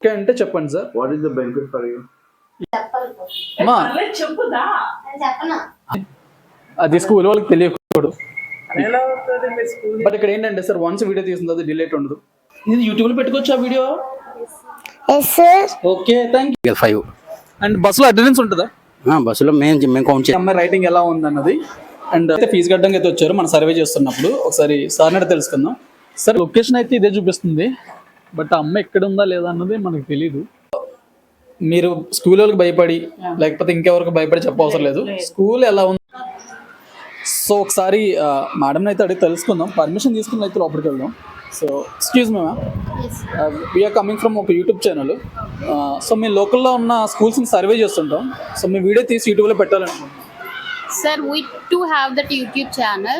Okay అంటే చెప్పండి sir. What is the benefit for you? అమ్మా చెప్పుదా అది స్కూల్ వాళ్ళకి తెలియకూడదు. ఎలా అవుతుంది మీ స్కూల్ బట్ ఇక్కడ ఏంటంటే సార్ వన్స్ వీడియో తీసింది అది డిలేట్ ఉండదు. ఇది యూట్యూబ్లో పెట్టుకోవచ్చు ఆ video. Okay thank you. 5 and బస్సులో అటెండెన్స్ ఉంటుందా? బస్సులో మేము కౌంట్ చేయాలి. అమ్మాయి రైటింగ్ ఎలా ఉందన్నది అండ్ అయితే ఫీజు కట్టడానికి అయితే వచ్చారు మన సర్వే చేస్తున్నప్పుడు. ఒకసారి సార్ అయితే తెలుసుకుందాం. సార్ లొకేషన్ అయితే ఇదే చూపిస్తుంది బట్ ఆ అమ్మాయి ఎక్కడ ఉందా లేదా అన్నది మనకు తెలియదు. మీరు స్కూల్ వాళ్ళకి భయపడి లేకపోతే ఇంకెవరికి భయపడి చెప్పవసరం లేదు. స్కూల్ ఎలా ఉంది సో ఒకసారి మేడం అయితే అడిగి తెలుసుకుందాం. పర్మిషన్ తీసుకుని అయితే లోపలికి వెళ్దాం. So excuse me ma'am, we are coming from ఒక యూట్యూబ్ ఛానల్. సో మీ లోకల్లో ఉన్న స్కూల్స్ని సర్వే చేస్తుంటాం. సో మీ వీడియో తీసి యూట్యూబ్లో పెట్టాలనుకుంటున్నాం. Sir, we too have that YouTube channel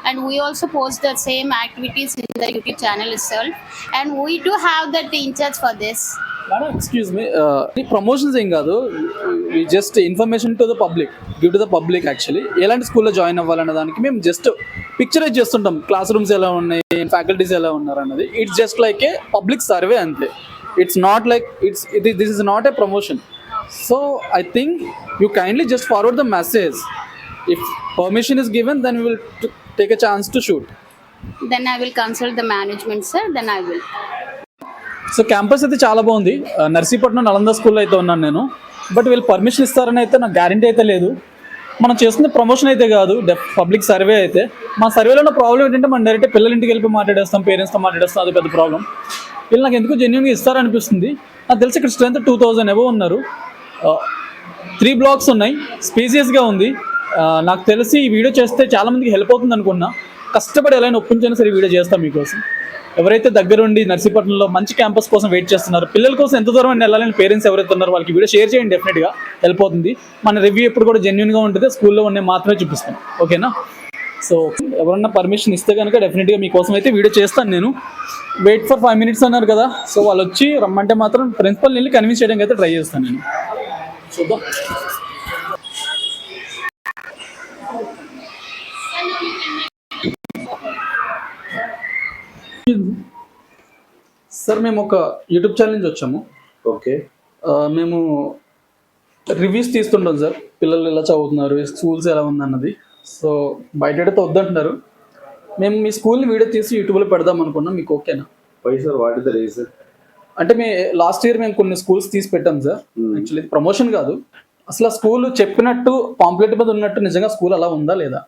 and we also post the same activities in the YouTube channel itself and we do have that in charge for this. Madam excuse me, promotions ఏం కాదు, just information to the public, give to the public. Actually ఎలాంటి స్కూల్లో join అవ్వాలనే దానికి మేము just picturize చేస్తుంటాం. Class rooms ఎలా ఉన్నాయి, ఫ్యాకల్టీస్ ఎలా ఉన్నారు అన్నది. It's just like a public survey అంతే. It's not like this is not a promotion. So I think you kindly just forward the message. If permission is given, then we will take a chance to shoot. Then I will consult the management, sir. Then I will. So campus అయితే చాలా బాగుంది. నర్సీపట్నం నలంద స్కూల్లో అయితే ఉన్నాను నేను. But వీళ్ళు permission ఇస్తారని అయితే నాకు గ్యారంటీ అయితే లేదు. మనం చేస్తున్న ప్రమోషన్ అయితే కాదు, పబ్లిక్ సర్వే అయితే. మా సర్వేలో ఉన్న ప్రాబ్లం ఏంటంటే మనం డైరెక్ట్ పిల్లల ఇంటికి వెళ్ళి మాట్లాడేస్తాం, పేరెంట్స్తో మాట్లాడేస్తాం. అది పెద్ద ప్రాబ్లం. వీళ్ళు నాకు ఎందుకు జెన్యున్గా ఇస్తారనిపిస్తుంది. నాకు తెలిసి ఇక్కడ స్ట్రెంత్ 2000 ఎవో ఉన్నారు. 3 blocks ఉన్నాయి, స్పేసియస్గా ఉంది. నాకు తెలిసి ఈ వీడియో చేస్తే చాలామందికి హెల్ప్ అవుతుంది అనుకున్నా. కష్టపడి ఎలా ఒప్పించైనా సరే ఈ వీడియో చేస్తాం మీకోసం. ఎవరైతే దగ్గరుండి నర్సీపట్నంలో మంచి క్యాంపస్ కోసం వెయిట్ చేస్తున్నారు, పిల్లల కోసం ఎంత దూరం అని వెళ్ళాలని పేరెంట్స్ ఎవరైతే ఉన్నారో వాళ్ళకి వీడియో షేర్ చేయండి. డెఫినెట్గా హెల్ప్ అవుతుంది. మన రివ్యూ ఎప్పుడు కూడా జెన్యున్గా ఉంటుంది. స్కూల్లో ఉన్న మాత్రమే చూపిస్తాం. ఓకేనా? సో ఎవరన్నా పర్మిషన్ ఇస్తే కనుక డెఫినెట్గా మీకోసం అయితే వీడియో చేస్తాను నేను. వెయిట్ ఫర్ 5 minutes అన్నారు కదా. సో వాళ్ళు వచ్చి రమ్మంటే మాత్రం ప్రిన్సిపల్ వెళ్ళి కన్విన్స్ చేయడానికి అయితే ట్రై చేస్తాను నేను. చూద్దాం. సార్ మేము ఒక యూట్యూబ్ ఛానల్ నుంచి వచ్చాము. ఓకే. మేము రివ్యూస్ తీస్తుంటాం సార్. పిల్లలు ఎలా చదువుతున్నారు, స్కూల్స్ ఎలా ఉందన్నది. సో బయట అయితే వద్దంటున్నారు. మేము మీ స్కూల్ని వీడియో తీసి యూట్యూబ్లో పెడదాం అనుకున్నాం. మీకు ఓకేనా? Why sir? What is the reason? అంటే లాస్ట్ ఇయర్ మేము కొన్ని స్కూల్స్ తీసి పెట్టాం సార్. యాక్చువల్లీ ప్రమోషన్ కాదు, అసలు ఆ స్కూల్ చెప్పినట్టు పాంప్లెట్ మీద ఉన్నట్టు నిజంగా స్కూల్ అలా ఉందా లేదా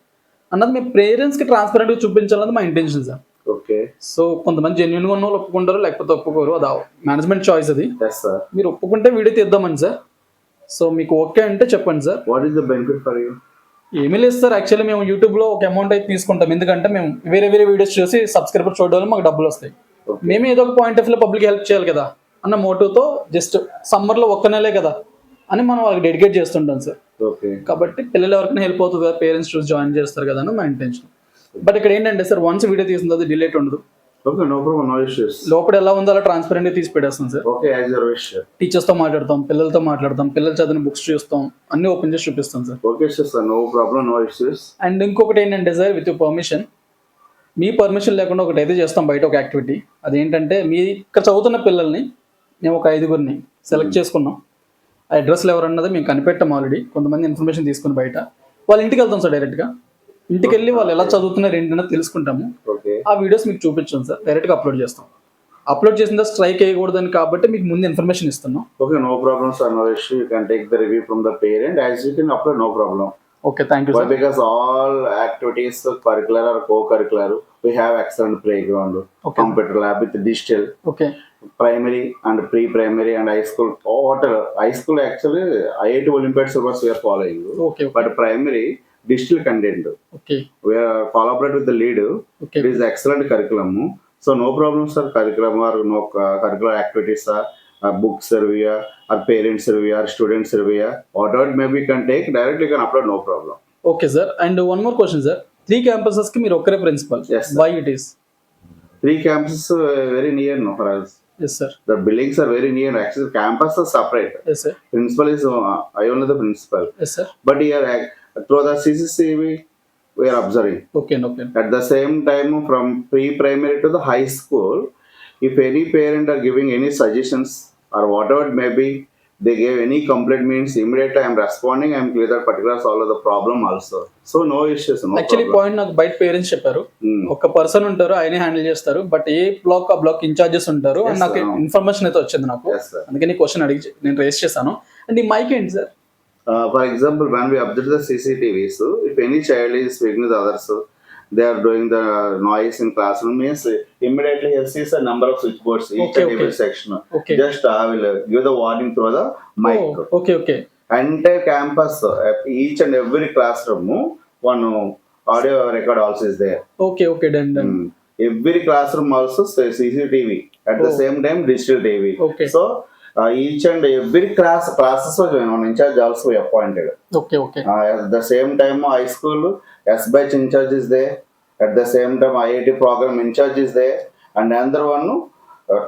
అన్నది మీ పేరెంట్స్కి ట్రాన్స్పరెంట్గా చూపించాలన్నది మా ఇంటెన్షన్ సార్. ఓకే. సో కొంతమంది జెన్యున్గా ఉన్న వాళ్ళు ఒప్పుకుంటారు, లేకపోతే ఒప్పుకోరు. అది మేనేజ్మెంట్ చాయిస్. అది Yes sir. మీరు ఒప్పుకుంటే వీడియో తీద్దామని సార్. సో మీకు ఓకే అంటే చెప్పండి sir. What is the benefit for you? ఏమీ లేదు సార్. యాక్చువల్లీ మేము యూట్యూబ్లో ఒక అమౌంట్ అయితే తీసుకుంటాం. ఎందుకంటే మేము వేరే వీడియోస్ చూసి సబ్స్క్రైబర్ చూడడం వల్ల మాకు డబ్బులు వస్తాయి. మేము ఏదో ఒక పాయింట్ ఆఫ్ వ్యూలో పబ్లిక్ హెల్ప్ చేయాలి కదా అన్న మోటివ్తో జస్ట్ సమ్మర్లో ఒక్క నెలే కదా అని మనం వాళ్ళకి డెడికేట్ చేస్తుంటాం సార్. ఓకే. కాబట్టి పిల్లలు ఎవరికైనా హెల్ప్ అవుతుంది కదా, పేరెంట్స్ చూసి జాయిన్ చేస్తారు కదా అని మా ఇంటెన్షన్. బట్ ఇక్కడ ఏంటంటే సార్ వన్స్ వీడియో తీసింది అది డిలేట్ ఉండదు. Okay, no problem, no issues. లోపల ఎలా ఉందో అలా ట్రాన్స్పరెంట్గా తీసి పెట్టేస్తాం sir. Okay, as your wish. టీచర్స్తో మాట్లాడతాం, పిల్లలతో మాట్లాడతాం, పిల్లలు చదివిన బుక్స్ చూస్తాం, అన్ని ఓపెన్ చేసి చూపిస్తాం sir. Okay sir, no problem, no issues. And ఇంకొకటి ఏంటంటే సార్, విత్ పర్మిషన్, మీ పర్మిషన్ లేకుండా ఒకటి అయితే చేస్తాం బయట ఒక యాక్టివిటీ. అదేంటంటే మీ ఇక్కడ చదువుతున్న పిల్లల్ని మేము ఒక 5గురిని సెలెక్ట్ చేసుకున్నాం. ఆ అడ్రస్లు ఎవరన్నది మేము కనిపెట్టాం ఆల్రెడీ. కొంతమంది ఇన్ఫర్మేషన్ తీసుకుని బయట వాళ్ళ ఇంటికి వెళ్తాం సార్. డైరెక్ట్గా ఇంటికి వెళ్ళి వాళ్ళు ఎలా చదువుతున్నారు ఏంటన్నది తెలుసుకుంటాము. ఆ వీడియోస్ మీకు చూపించాం సార్, డైరెక్ట్గా అప్లోడ్ చేస్తాం. అప్లోడ్ చేసిన స్ట్రైక్ వేయకూడదని కాబట్టి మీకు ముందు ఇన్ఫర్మేషన్ ఇస్తున్నాం. Okay, no problem sir, no issue. You can take the review from the parent as you can upload, no problem. Okay, thank you sir. Because all activities, curricular or co-curricular, we have excellent playground, Okay. computer lab with digital, Okay. primary and pre-primary and high school. High school actually IIT Olympiad syllabus we are following. Okay. But primary digital content. Okay. We are collaborate with the lead. Okay. It is excellent curriculum. So no problem sir, curriculum or no curricular activities are. Book survey, or parent survey, or student survey, whatever maybe you can take directly, you can upload, no problem. Okay sir, and one more question sir. 3 campuses ki meer okkare principal. Yes sir. Why it is? 3 campuses very near, no, for us. Yes sir. The buildings are very near. Actually, campus are separate. Yes sir. Principal is I only the principal. Yes sir. But here through the CCTV we are observing. Okay, okay. At the same time, from pre-primary to the high school, if any parent are giving any suggestions or whatever it may be, they gave any complaint means immediately I am responding, I am clear that particular solve the problem also. So no issues, no actually problem. Point నాకు బయట parents చెప్పారు, Hmm. ఒక person ఉంటారు ఆయనే handle చేస్తారు, but A black ఆ black in-charges ఉంటారు అని Yes, నాకు sir. ఇన్ఫర్మేషన్ అయితే వచ్చింది నాకు. Yes, sir. అందుకని క్వశ్చన్ అడిగి నేను రేస్ చేశాను. అండ్ ఈ మైక్ ఏంటి sir? For example, when we observe the CCTVs, if any child is speaking with others, they are doing the noise in classroom means immediately he sees a number of switchboards each Okay, and every okay. section. Okay. Just I will give the warning through the mic. Okay okay Entire campus, each and every classroom, one audio record also is there. Okay okay done done. Every classroom also CCTV. At the Oh. same time, digital TV. Okay. So each and every classes was one in charge also appointed. Okay okay At the same time, high school S batch in charge is there. At the same time, IIT program in charge is there. And another one,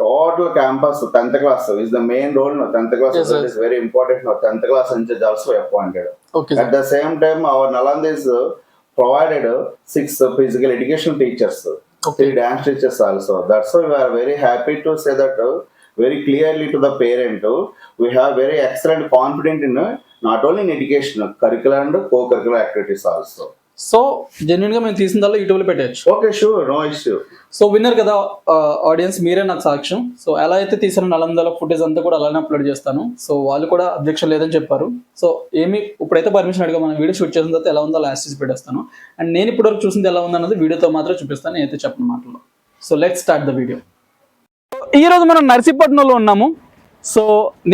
total campus 10th class is the main role. No, 10th class Yes, sir. is very important. No, 10th class in charge also appointed. Okay At the same time, our Nalanda is provided 6 physical education teachers, Okay. 3 dance teachers also. That's why we are very happy to say that very clearly to the parent, we have very excellent confidence in not only in education, curricular and co-curricular activities also. So genuine గా మేము తీసిన దానిలో యూట్యూబ్లో పెట్టచ్చు. Okay, sure, no issue. So winner కదా audience, మీరే నాకు సాక్ష్యం. సో ఎలా అయితే తీసిన నలందలో ఫుటేజ్ అంతా కూడా అలానే అప్లోడ్ చేస్తాను. సో వాళ్ళు కూడా అబ్జెక్షన్ లేదని చెప్పారు. సో ఏమి ఇప్పుడైతే పర్మిషన్ అడిగా మనం వీడియో షూట్ చేసిన తర్వాత ఎలా ఉందో లాస్ట్ చేసి పెట్టేస్తాను. అండ్ నేను ఇప్పటివరకు చూసింది ఎలా ఉందన్నది వీడియోతో మాత్రం చూపిస్తాను, నేనైతే చెప్పిన మాటలో. So let's start the video. ఈ రోజు మనం నర్సీపట్నంలో ఉన్నాము. సో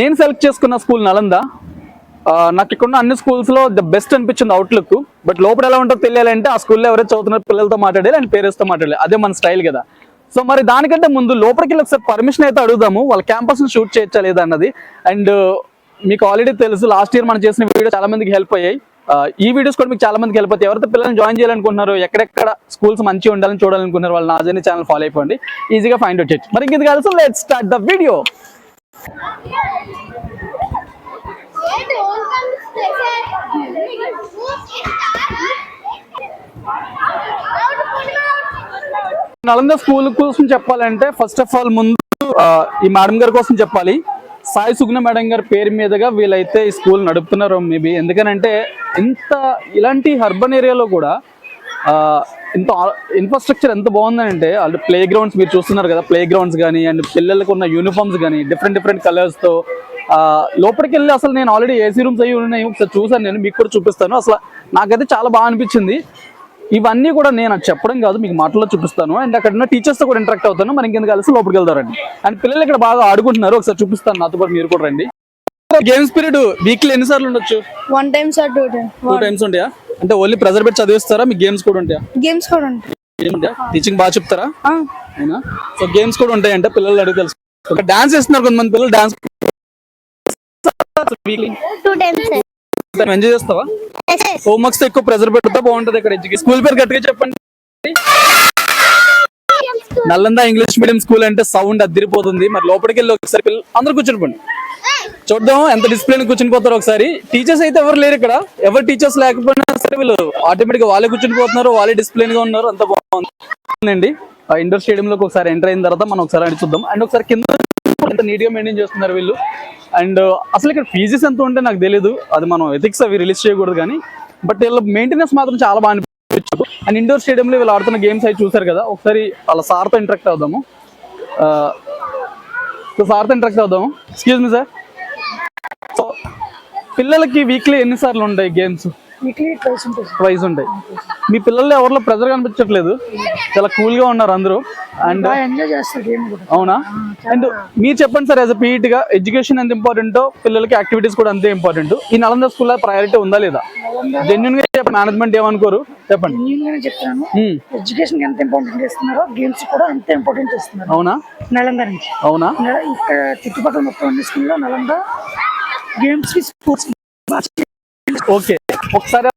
నేను సెలెక్ట్ చేసుకున్న స్కూల్ నలంద. నాకు ఇక్కడ ఉన్న అన్ని స్కూల్స్లో ద బెస్ట్ అనిపించింది అవుట్లుక్. బట్ లోపల ఎలా ఉంటుందో తెలియాలంటే ఆ స్కూల్లో ఎవరైతే చదువుతున్నారు పిల్లలతో మాట్లాడాలి అండ్ పేరెంట్స్తో మాట్లాడాలి, అదే మన స్టైల్ కదా. సో మరి దానికంటే ముందు లోపలికి వెళ్ళి ఒకసారి పర్మిషన్ అయితే అడుగుదాము, వాళ్ళ క్యాంపస్ని షూట్ చేయొచ్చా లేదా అన్నది. అండ్ మీకు ఆల్రెడీ తెలుసు, లాస్ట్ ఇయర్ మనం చేసిన వీడియో చాలా మందికి హెల్ప్ అయ్యాయి. ఈ వీడియోస్ కూడా మీకు చాలా మందికి హెల్ప్ అవుతాయి. ఎవరైతే పిల్లల్ని జాయిన్ చేయాలనుకుంటున్నారో, ఎక్కడెక్కడ స్కూల్స్ మంచిగా ఉండాలని చూడాలనుకుంటున్నారు, వాళ్ళు నా జర్నీ ఛానల్ ఫాలో అయిపోండి, ఈజీగా ఫైండ్ అవుట్ చేయొచ్చు. మరి ఇంకెందుకు కాదు, let's start the video. Nalanda school కోసం చెప్పాలంటే ఫస్ట్ ఆఫ్ ఆల్ ముందు ఈ మేడం గారి కోసం చెప్పాలి. సాయి సుగ్న మేడం గారి పేరు మీదుగా వీళ్ళైతే ఈ స్కూల్ నడుపుతున్నారు మేబీ. ఎందుకనంటే ఇలాంటి అర్బన్ ఏరియాలో కూడా ఇంత ఇన్ఫ్రాస్ట్రక్చర్ ఎంత బాగుందంటే, వాళ్ళు ప్లే గ్రౌండ్స్ మీరు చూస్తున్నారు కదా, ప్లే గ్రౌండ్స్ కానీ అండ్ పిల్లలకు ఉన్న యూనిఫామ్స్ కానీ డిఫరెంట్ కలర్స్తో లోపలికి వెళ్ళి అసలు నేను ఆల్రెడీ ఏసీ రూమ్స్ అవి ఉన్నాయి, ఒకసారి చూసాను, నేను మీకు కూడా చూపిస్తాను. అసలు నాకైతే చాలా బాగా అనిపించింది. ఇవన్నీ కూడా నేను అది చెప్పడం కాదు, మీకు మాటల్లో చూపిస్తాను. అండ్ అక్కడ ఉన్న టీచర్స్తో కూడా ఇంటరాక్ట్ అవుతాను. మరి ఇంకెందుకు కలిసి లోపలికి వెళ్తారండి. అండ్ పిల్లలు ఇక్కడ బాగా ఆడుకుంటున్నారు, ఒకసారి చూపిస్తాను, నాతో పాటు మీరు కూడా రండి. గేమ్స్ పీరియడ్ వీక్లీ ఎన్నిసార్లు ఉండొచ్చు? 1 time or 2 times. 2 times ఉంటాయా? అంటే ఓన్లీ ప్రెజర్ పెట్టి చదివిస్తారా, మీకు గేమ్స్ కూడా ఉంటాయా? Games కూడా ఉంటాయి. టీచింగ్ బాగా చెప్తారా? అవునా? సో గేమ్స్ కూడా ఉంటాయంటే పిల్లలు అడిగి తెలుసు. డాన్స్ చేస్తున్నారు కొంతమంది పిల్లలు, డాన్స్ 2 times. ఎంజాయ్ చేస్తావా? హోంవర్క్స్ ఎక్కువ ప్రెజర్ పెడితే బాగుంటది ఇక్కడ ఎడ్యుకేషన్. స్కూల్ పేరు గట్టిగా చెప్పండి. నలంద ఇంగ్లీష్ మీడియం స్కూల్ అంటే సౌండ్ అదిరిపోతుంది. మరి లోపలికి వెళ్ళి ఒకసారి పిల్లలు అందరూ కూర్చుని చూద్దాం ఎంత డిసిప్లిన్ కూర్చుని పోతారు ఒకసారి. టీచర్స్ అయితే ఎవరు లేరు ఇక్కడ, ఎవరు టీచర్స్ లేకపోయినా సరే వీళ్ళు ఆటోమేటిక్ గా వాళ్ళే కూర్చుని పోతున్నారు, వాళ్ళే డిసిప్లిన్ గా ఉన్నారు, అంత బాగుంది. ఇండోర్ స్టేడియం లోకి ఒకసారి ఎంటర్ అయిన తర్వాత మనం ఒకసారి అడిగి చూద్దాం. అండ్ ఒకసారి కింద ఎంత నీట్ గా మెయింటైన్ చేస్తున్నారు వీళ్ళు. అండ్ అసలు ఇక్కడ ఫీజెస్ ఎంత ఉంటే నాకు తెలియదు, అది మనం ఎథిక్స్ అవి రిలీజ్ చేయకూడదు కానీ, బట్ వీళ్ళ మెయింటెనెన్స్ మాత్రం చాలా బాగా అనిపించదు. అండ్ ఇండోర్ స్టేడియంలో వీళ్ళు ఆడుతున్న గేమ్స్ అవి చూసారు కదా, ఒకసారి వాళ్ళ సార్తో ఇంటరాక్ట్ అవుదాము. Excuse me sir. సో పిల్లలకి వీక్లీ ఎన్నిసార్లు ఉంటాయి గేమ్స్? Weekly twice ఉంటుంది. ప్రైజ్ ఉంటాయి. మీ పిల్లల్లో ఎవరిలో ప్రెజర్ కనిపించట్లేదు, చాలా కూల్ గా ఉన్నారు అందరూ. అండ్ బాగా ఎంజాయ్ చేస్తారు గేమ్ కూడా. అవునా? అండ్ మీరు చెప్పండి సార్, యాజ్ అ పీఈటీ గా ఎడ్యుకేషన్ ఎంత ఇంపార్టెంటో పిల్లలకి యాక్టివిటీస్ కూడా అంతే ఇంపార్టెంట్. ఈ నలంద స్కూల్లో ప్రయారిటీ ఉందా లేదా? జెన్యున్ గా చెప్పండి, మేనేజ్మెంట్ ఏమనుకోరు చెప్పండి. నేను చెప్తాను, ఎడ్యుకేషన్ ఎంత ఇంపార్టెంట్ ఇస్తున్నారో గేమ్స్ కూడా అంతే ఇంపార్టెంట్ ఇస్తున్నారు. అవునా? నలంద నుంచి అవునా? ఇక్కడ చుట్టుపక్కల మొత్తం అన్ని స్కూల్లో నలంద గేమ్స్ కి స్పోర్ట్స్. ఓకే, ఒకసారి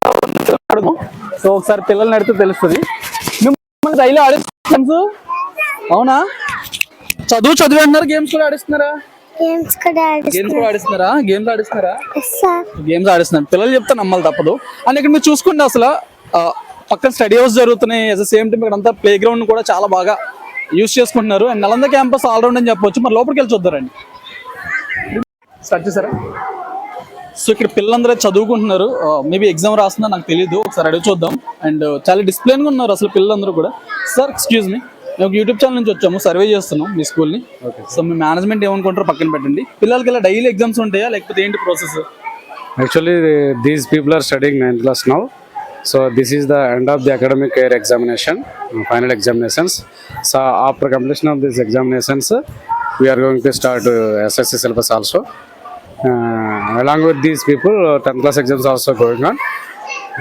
సో ఒకసారి పిల్లల్ని అడిగితే తెలుస్తుంది. మిమ్మల్ని డైలీ ఆడిస్తున్నాను. అవునా? చదువు అంటున్నారు, గేమ్స్ కూడా ఆడిస్తున్నారా? గేమ్స్ కూడా ఆడిస్తున్నారా? గేమ్స్ ఆడిస్తున్నారు. పిల్లలు చెప్తే నమ్మాలి తప్పదు. అండ్ ఇక్కడ మీరు చూసుకుంటే అసలు పక్కన స్టడీ హౌస్ జరుగుతున్నాయి, అట్ ద సేమ్ టైం ఇక్కడ అంతా ప్లే గ్రౌండ్ కూడా చాలా బాగా యూజ్ చేసుకుంటున్నారు. అండ్ నలంద క్యాంపస్ ఆల్రౌండ్ అని చెప్పొచ్చు. మరి లోపలికి వెళ్ళి చూద్దారండి. స్టార్ట్ చేశారా? సో ఇక్కడ పిల్లలందరూ చదువుకుంటున్నారు, మేబీ ఎగ్జామ్ రాస్తుందో నాకు తెలియదు, ఒకసారి అడిగి చూద్దాం. అండ్ చాలా డిసిప్లిన్గా ఉన్నారు అసలు పిల్లలందరూ కూడా. సార్ ఎక్స్క్యూజ్ మీ, మేము ఒక యూట్యూబ్ ఛానల్ నుంచి వచ్చాము, సర్వే చేస్తున్నాం మీ స్కూల్ని. సో మీ మేనేజ్మెంట్ ఏమనుకుంటారో పక్కన పెట్టండి. పిల్లలకి ఇలా డైలీ ఎగ్జామ్స్ ఉంటాయా లేకపోతే ఏంటి process? Actually, these people are studying 9th class now. So this is the end of the academic year examination, final examinations. So after completion of these examinations, we are going to start SSC syllabus also. Along with these people, 10th class exams also going on.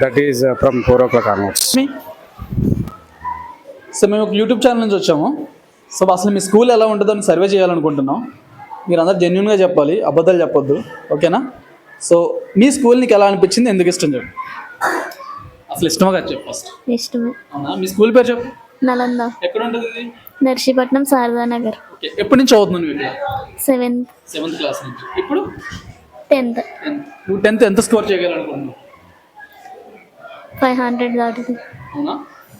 That is from 4 o'clock onwards. So మేము ఒక YouTube channel నుంచి వచ్చాము. So అసలు మీ school ఎలా ఉంటుందో అని survey చేయాలనుకుంటున్నాం. మీరు అందరు జెన్యున్గా చెప్పాలి, అబద్ధాలు చెప్పొద్దు, ఓకేనా? సో మీ స్కూల్ నీకు ఎలా అనిపించింది, ఎందుకు ఇష్టం చెప్పు. అసలు ఇష్టమా కాదు చెప్పు ఫస్ట్. ఇష్టమే. అవునా? మీ స్కూల్ పేరు చెప్పు. నలంద, ఎక్కడ ఉంటుంది ఇది? నర్సీపట్నం, శారదా నగర్. ఓకే, ఎప్పటి నుంచి చదువుతున్నావు నువ్వు ఇక్కడ? 7th క్లాస్ నుంచి. ఇప్పుడు 10th నువ్వు 10th ఎంత స్కోర్ చేయగలనుకుంటున్నావు? 500 దాటింది. అవునా?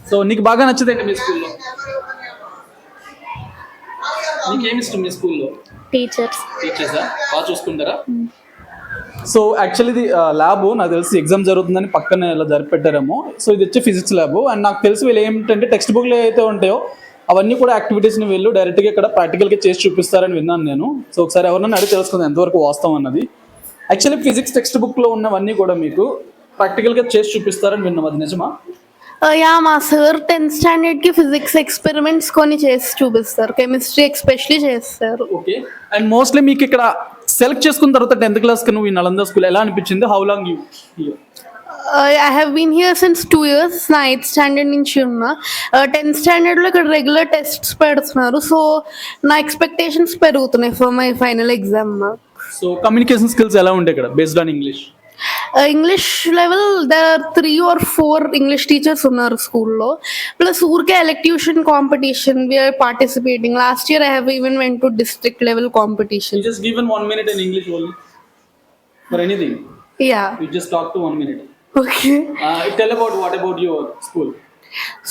సో నీకు బాగా నచ్చదు ఏంటి మీ స్కూల్లో? నీకేమి ఇష్టం మీ స్కూల్లో? టీచర్సా బాగా చూసుకుంటారా? సో యాక్చువల్లీ ఇది ల్యాబ్ నాకు తెలిసి ఎగ్జామ్ జరుగుతుందని పక్కన ఇలా జరిపెట్టారేమో. సో ఇది వచ్చి ఫిజిక్స్ ల్యాబ్. అండ్ నాకు తెలిసి వీళ్ళు ఏంటంటే టెక్స్ట్ బుక్లు ఏవైతే ఉంటాయో అవన్నీ కూడా యాక్టివిటీస్ని వీళ్ళు డైరెక్ట్గా ఇక్కడ ప్రాక్టికల్గా చేసి చూపిస్తారని విన్నాను నేను. సో ఒకసారి ఎవరన్నా అడిగి తెలుసుకుందాం ఎంతవరకు వాస్తవం అన్నది. యాక్చువల్లీ ఫిజిక్స్ టెక్స్ట్ బుక్లో ఉన్నవన్నీ కూడా మీకు ప్రాక్టికల్గా చేసి చూపిస్తారని విన్నాం, అది నిజమా? యా, మా సార్ 10th స్టాండర్డ్ కి ఫిజిక్స్ ఎక్స్పెరిమెంట్స్ కొన్ని చేసి చూపిస్తారు, కెమిస్ట్రీ ఎక్స్పెషలీ చేస్తారు. ఓకే, అండ్ మోస్ట్లీ మీకు ఇక్కడ సెలెక్ట్ చేసుకున్న తర్వాత 10th క్లాస్కి నువ్వు ఈ నలంద స్కూల్ ఎలా అనిపించింది? How long you here? I have been here since 2 years. నా 8th స్టాండర్డ్ నుంచి ఉన్నా. 10th స్టాండర్డ్లో ఇక్కడ రెగ్యులర్ టెస్ట్స్ పెడుతున్నారు, సో నా ఎక్స్పెక్టేషన్స్ పెరుగుతున్నాయి for my final exam. So communication skills ఎలా ఉంటాయి ఇక్కడ based on English? English level there are 3 or 4 English teachers ఉన్నారు స్కూల్లో. ప్లస్ ఊరికే elocution competition we are participating. Last year I have even went to district level competition. You just given 1 minute in English only for anything. Yeah. You just talk to 1 minute. Okay. Tell what about your school?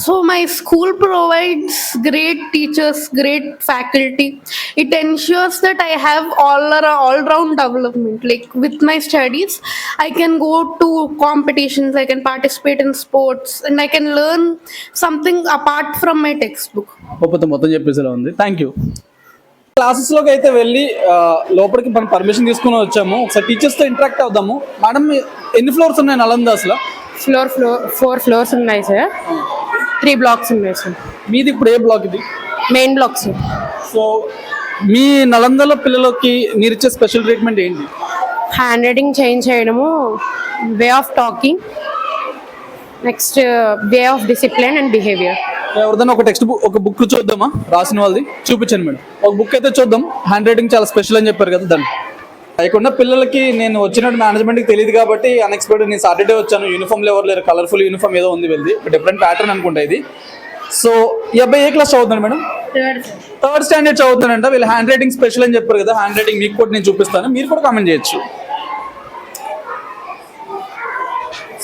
So my school provides great teachers, great faculty. It ensures that I have all-round development. Like with my studies, I can go to competitions, I can participate in sports, and I can learn something apart from my textbook. మొత్తం చెప్పేసేలా ఉంది. Thank you. క్లాసెస్లోకి అయితే వెళ్ళి లోపలికి మనం permission తీసుకుని వచ్చాము. ఒకసారి టీచర్స్తో interact అవుదాము. మేడం, ఎన్ని ఫ్లోర్స్ ఉన్నాయి నలంద అసలు? 4 floors ఉన్నాయి సార్. 3 blocks ఉన్నాయి సార్. మీది ఇప్పుడు ఏ బ్లాక్ ఇది? Main block sir. సో మీ నలందలో పిల్లలకి మీరు ఇచ్చే స్పెషల్ ట్రీట్మెంట్ ఏంటి? హ్యాండ్ రైటింగ్ చేంజ్ చేయడము, way of talking, next way of discipline and behaviour. ఎవరిదైనా ఒక బుక్ చూద్దామా రాసిన వాళ్ళది? చూపించండి మేడం. ఒక బుక్ అయితే చూద్దాం. హ్యాండ్ రైటింగ్ చాలా స్పెషల్ అని చెప్పారు కదా, దాన్ని కాకుండా పిల్లలకి నేను వచ్చినట్టు మేనేజ్మెంట్కి తెలియదు కాబట్టి అన్ఎక్స్పెక్టెడ్ నేను సాటర్డే వచ్చాను. యూనిఫామ్లో ఎవరు లేరు, కలర్ఫుల్ యూనిఫామ్ ఏదో ఉంది వెళ్ళి, ఒక డిఫరెంట్ ప్యాటర్న్ అనుకుంటా ఇది. సో ఈ అబ్బాయి ఏ క్లాస్ చదువుతున్నాడు మేడం? 3rd స్టాండర్డ్ చదువుతానంట. వీళ్ళు హ్యాండ్ రైటింగ్ స్పెషల్ అని చెప్పారు కదా, హ్యాండ్ రైటింగ్ మీకు కూడా నేను చూపిస్తాను, మీరు కూడా కామెంట్ చేయొచ్చు.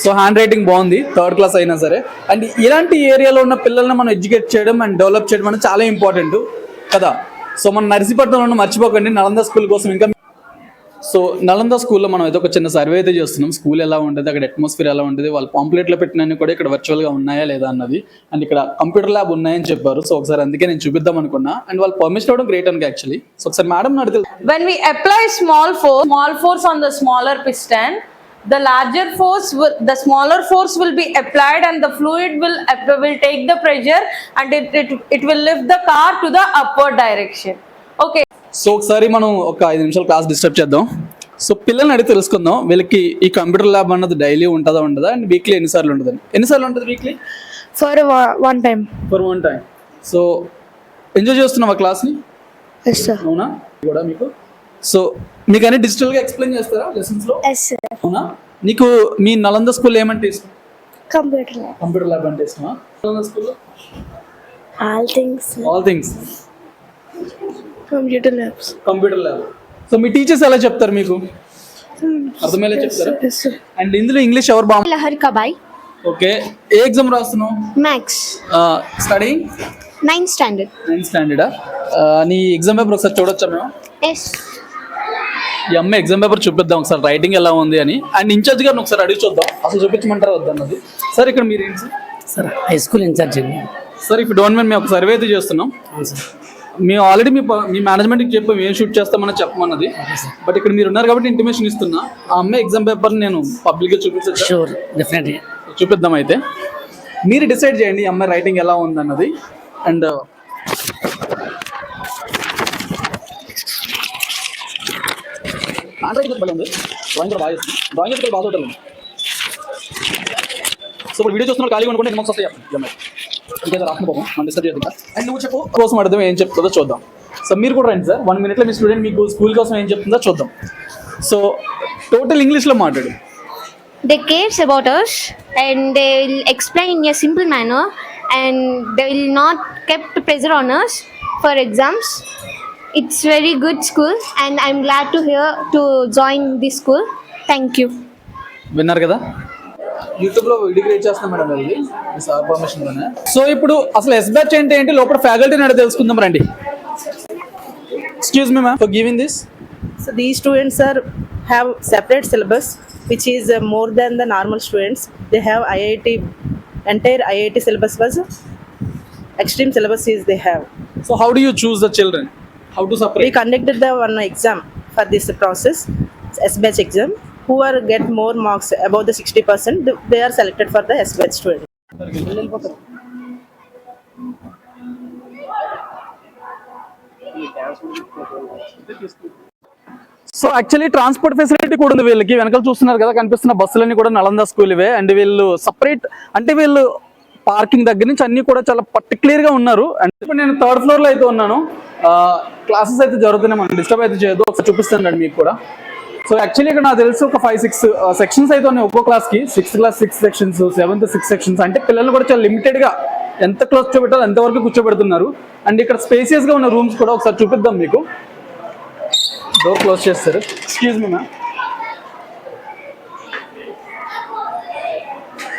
సో హ్యాండ్ రైటింగ్ బాగుంది 3rd క్లాస్ అయినా సరే. అండ్ ఇలాంటి ఏరియాలో ఉన్న పిల్లల్ని మనం ఎడ్యుకేట్ చేయడం అండ్ డెవలప్ చేయడం అనేది చాలా ఇంపార్టెంట్ కదా. సో మన నర్సీపట్నంలో మర్చిపోకండి నలంద స్కూల్ కోసం. ఇంకా సో నలంద స్కూల్లో మనం అయితే ఒక చిన్న సర్వే అయితే చేస్తున్నాం. స్కూల్ ఎలా ఉంటుంది, అక్కడ అట్మాస్ఫియర్ ఎలా ఉంటుంది, వాళ్ళు పాంప్లెట్లో పెట్టినవి కూడా ఇక్కడ వర్చువల్గా ఉన్నాయా లేదా అన్నది. అండ్ ఇక్కడ కంప్యూటర్ ల్యాబ్ ఉన్నాయని చెప్పారు. సో ఒకసారి అందుకే నేను చూపిద్దాం అనుకున్నా. అండ్ వాళ్ళు పర్మిషన్ ఇవ్వడం గ్రేట్ అనుకో యాక్చువల్లీ. సో ఒకసారి మేడం అడిగితే, When we apply small force on the smaller piston, the larger force the smaller force will be applied and the fluid will take the pressure and it will lift the car to the upward direction. Okay. So ఒకసారి మనం ఒక 5 నిమిషాలు class disturb చేద్దాం. So పిల్లల్ని అడిగి తెలుసుకుందాం వీళ్ళకి ఈ కంప్యూటర్ ల్యాబ్ అన్నది డైలీ ఉంటుందా ఉండదా, అండ్ వీక్లీ ఎన్నిసార్లు ఉంటుంది? Weekly? For one time. So enjoy చేస్తున్నాం ఆ క్లాస్ని? అవునా? కూడా మీకు సో మీకు అన్ని డిజిటల్గా ఎక్స్ప్లెయిన్ చేస్తారా లెసన్స్లో? అవునా? నీకు మీ నలంద స్కూల్ ఏమంటే ఇష్టం? కంప్యూటర్ ల్యాబ్ అంటే ఇష్టమా? నలంద స్కూల్లో all things computer lab. So మీ టీచర్స్ ఎలా చెప్తారు మీకు? అర్థమయ్యేలా చెప్తారా? అండ్ ఇందులో ఇంగ్లీష్ ఎవరు బాగా? లహరిక బాయ్. ఓకే, ఏ ఎగ్జామ్ రాస్తున్నావు? Maths. Study 9th standard. 9th స్టాండర్డా? నీ ఎగ్జామ్ పేపర్ ఒకసారి చూడొచ్చా మేము? ఎస్. ఈ అమ్మాయి ఎగ్జామ్ పేపర్ చూపిద్దాం ఒకసారి రైటింగ్ ఎలా ఉంది అని. అండ్ ఇన్ఛార్జ్ గారిని ఒకసారి అడిగి చూద్దాం అసలు చూపించమంటారా వద్దన్నది. సార్ ఇక్కడ మీరు ఏంటి సార్ హై స్కూల్ ఇన్ఛార్జ్ అండి. సార్ ఇప్పుడు డోంట్ మైండ్ మేము ఒక సర్వే అయితే చేస్తున్నాం. మేము ఆల్రెడీ మీ మేనేజ్మెంట్కి చెప్పి ఏం షూట్ చేస్తామని చెప్పమన్నది. బట్ ఇక్కడ మీరు ఉన్నారు కాబట్టి ఇంటిమేషన్ ఇస్తున్నా. ఆ అమ్మాయి ఎగ్జామ్ పేపర్ నేను పబ్లిక్గా చూపించచ్చు. షూర్ డెఫినెట్లీ చూపిద్దాం. అయితే మీరు డిసైడ్ చేయండి ఈ అమ్మాయి రైటింగ్ ఎలా ఉందన్నది. అండ్ డ్రాయింగ్ ఉంది, డ్రాయింగ్ కూడా బాగా చేస్తుంది, డ్రాయింగ్ అయితే బాగా చదువుతాను. సో ఇప్పుడు వీడియో చూస్తున్నారు ఖాళీగా అనుకుంటే మాకు వస్తాయి ఇంకేదో రాకుండా పోతాం మనం డిస్టర్బ్ చేద్దాం. అండ్ నువ్వు చెప్పు కోసం అర్థం ఏం చెప్తుందో చూద్దాం. సో మీరు కూడా రండి సార్, 1 minute మీ స్టూడెంట్ మీకు స్కూల్ కోసం ఏం చెప్తుందో చూద్దాం. సో టోటల్ ఇంగ్లీష్లో మాట్లాడు. They cares about us and they will explain in a simple manner and they will not kept pressure on us for exams. It's very good school and I'm glad to join this school. Thank you. విన్నారు కదా, యూట్యూబ్లో video create చేస్తాం madam అది sir పర్మిషన్తోనే. So ఇప్పుడు అసలు S batch అంటే ఏంటి, లోపల ఫ్యాకల్టీని అడిగి తెలుసుకుందాం రండి. Excuse me ma'am for giving this. So these students have separate syllabus which is more than the normal students. They have IIT, entire IIT syllabus was extreme syllabus is they have. So how do you choose the children? How to We separate? conducted the one exam for this process, S batch exam. Who are get more marks above the 60%, they are selected for the S batch student. So actually transport facility కూడా ఉంది వీళ్ళకి. వెనకాల చూస్తున్నారు కదా కనిపిస్తున్న బస్సులన్నీ కూడా Nalanda school ఇవే. And వీళ్ళు సపరేట్ అంటే వీళ్ళు పార్కింగ్ దగ్గర నుంచి అన్ని కూడా చాలా పర్టికులర్గా ఉన్నారు. అండ్ ఇప్పుడు నేను 3rd floor లో అయితే ఉన్నాను. క్లాసెస్ అయితే జరుగుతున్నాయి, మనం డిస్టర్బ్ అయితే చేయదు. ఒకసారి చూపిస్తాను మీకు కూడా. సో యాక్చువల్లీ ఇక్కడ నాకు తెలిసి ఒక 5-6 సెక్షన్స్ అయితే ఉన్నాయి ఒక్కో క్లాస్కి. 6th class 6 sections, 7th 6 sections. అంటే పిల్లలు కూడా చాలా లిమిటెడ్గా ఎంత కూర్చోబెట్టాలో ఎంతవరకు కూర్చోబెడుతున్నారు. అండ్ ఇక్కడ స్పేసియస్గా ఉన్న రూమ్స్ కూడా ఒకసారి చూపిద్దాం మీకు. డోర్ క్లోజ్ చేస్తారు. Excuse me ma'am.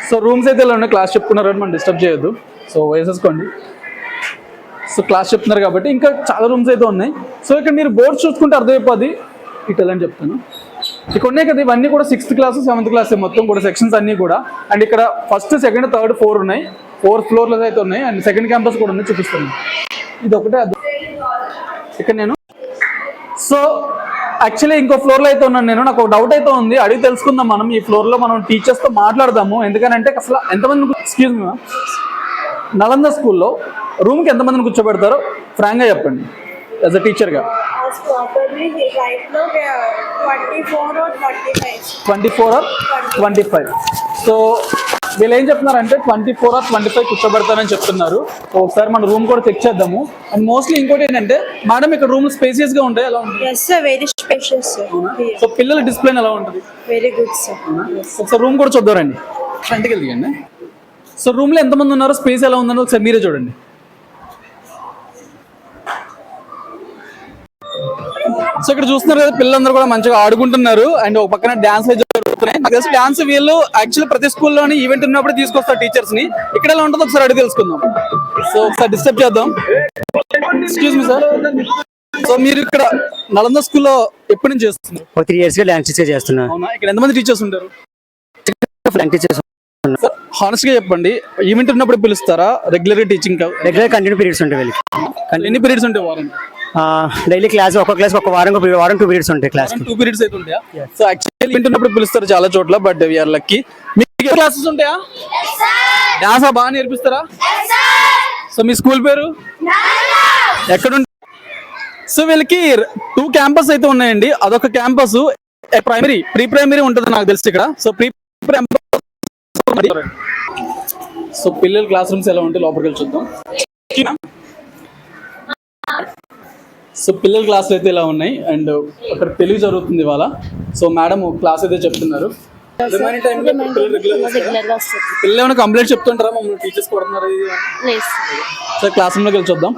So rooms అయితే ఇలా ఉన్నాయి. క్లాస్ చెప్పుకున్నారు కాబట్టి మనం డిస్టర్బ్ చేయొద్దు. సో వేసేసుకోండి. సో క్లాస్ చెప్తున్నారు కాబట్టి ఇంకా చాలా రూమ్స్ అయితే ఉన్నాయి. సో ఇక్కడ మీరు బోర్డ్స్ చూసుకుంటే అర్థమైపోద్ది. ఇటు ఎలా అని చెప్తాను. ఇక్కడ ఉన్నాయి కదా ఇవన్నీ కూడా 6th class 7th class మొత్తం కూడా సెక్షన్స్ అన్నీ కూడా. అండ్ ఇక్కడ 1st, 2nd, 3rd, 4 ఉన్నాయి. 4th floor అయితే ఉన్నాయి. అండ్ సెకండ్ క్యాంపస్ కూడా ఉన్నాయి, చూపిస్తాను. ఇది ఒకటే ఇక్కడ నేను. సో యాక్చువల్లీ ఇంకో ఫ్లోర్లో అయితే ఉన్నాను నేను. నాకు ఒక డౌట్ అయితే ఉంది, అడిగి తెలుసుకుందాం మనం. ఈ ఫ్లోర్లో మనం టీచర్స్తో మాట్లాడదాము. ఎందుకంటే అసలు ఎంతమంది, ఎక్స్క్యూజ్ మీ మ్యామ్, నలంద స్కూల్లో రూమ్కి ఎంతమందిని కూర్చోబెడతారో ఫ్రాంక్గా చెప్పండి యాజ్ అ టీచర్గా. 24 or 25. సో వీళ్ళు ఏం చెప్తున్నారంటే 24 or 25 కూర్చోబెడతారని చెప్తున్నారు. సో ఒకసారి మన రూమ్ కూడా చెక్ చేద్దాము. అండ్ మోస్ట్లీ ఇంకోటి ఏంటంటే మేడం ఇక్కడ రూమ్ స్పేసియస్ గా ఉంటాయి, ఎలా ఉంటుంది? Yes sir, very spacious sir. So పిల్లల డిసిప్లిన్ ఎలా ఉంటుంది? Very good sir. ఒకసారి రూమ్ కూడా చూద్దారండి. ఫ్రంట్కి వెళ్తాయండి. సో రూమ్ లో ఎంతమంది ఉన్నారో, స్పేస్ ఎలా ఉందో ఒకసారి మీరే చూడండి. సో ఇక్కడ చూస్తున్నారు కదా పిల్లలందరూ కూడా మంచిగా ఆడుకుంటున్నారు. అండ్ ఒక పక్కన డాన్స్ జరుగుతున్నాయి. నాకు తెలిసి డాన్స్ వీళ్ళు యాక్చువల్లీ ప్రతి స్కూల్లోని ఈవెంట్ ఉన్నప్పుడు తీసుకొస్తారు టీచర్స్ ని. ఇక్కడ ఎలా ఉంటుందో ఒకసారి అడిగి తెలుసుకుందాం. సో ఒకసారి డిస్టర్బ్ చేద్దాం. Excuse me sir. సో మీరు ఇక్కడ నలంద స్కూల్లో ఎప్పటి నుంచి చేస్తున్నారు? 3 years డాన్స్ టీచర్ చేస్తున్నాను. అవునా? ఇక్కడ ఎంతమంది టీచర్స్ ఉంటారు? టీచర్స్ హానెస్ట్ గా చెప్పండి, ఈవెంట్ ఉన్నప్పుడు పిలుస్తారా? Regular teaching regular continue periods ఉంటాయి వీళ్ళకి. ఎన్ని పీరియడ్స్ ఉంటాయి వారం? డైలీ క్లాస్ ఒక వారం 2 periods ఉంటాయి క్లాస్. 2 periods అయితే ఉంటాయా? సో యాక్చువల్లీ ఈవెంట్ ఉన్నప్పుడు పిలుస్తారు చాలా చోట్ల. But we are lucky. మీకు క్లాసెస్ ఉంటాయా? డాన్స్ బాగా నేర్పిస్తారా? సో మీ స్కూల్ పేరు ఎక్కడ? సో వీళ్ళకి 2 క్యాంపస్ అయితే ఉన్నాయండి. అదొక క్యాంపస్ ప్రైమరీ, ప్రీ ప్రైమరీ ఉంటుంది నాకు తెలిసి ఇక్కడ. So pre primary. సో పిల్లల క్లాస్ రూమ్స్ ఎలా ఉంటాయి లోపలికి వెళ్ళి చూద్దాం. సో పిల్లల క్లాసులు అయితే ఇలా ఉన్నాయి. అండ్ అక్కడ తెలుగు జరుగుతుంది ఇవాళ. సో మేడం క్లాస్ అయితే చెప్తున్నారు. పిల్లలు ఏమైనా కంప్లైంట్ చెప్తుంటారా మమ్మల్ని టీచర్స్ కొడుతున్నారు? సో క్లాస్ రూమ్లోకి వెళ్ళి చూద్దాం.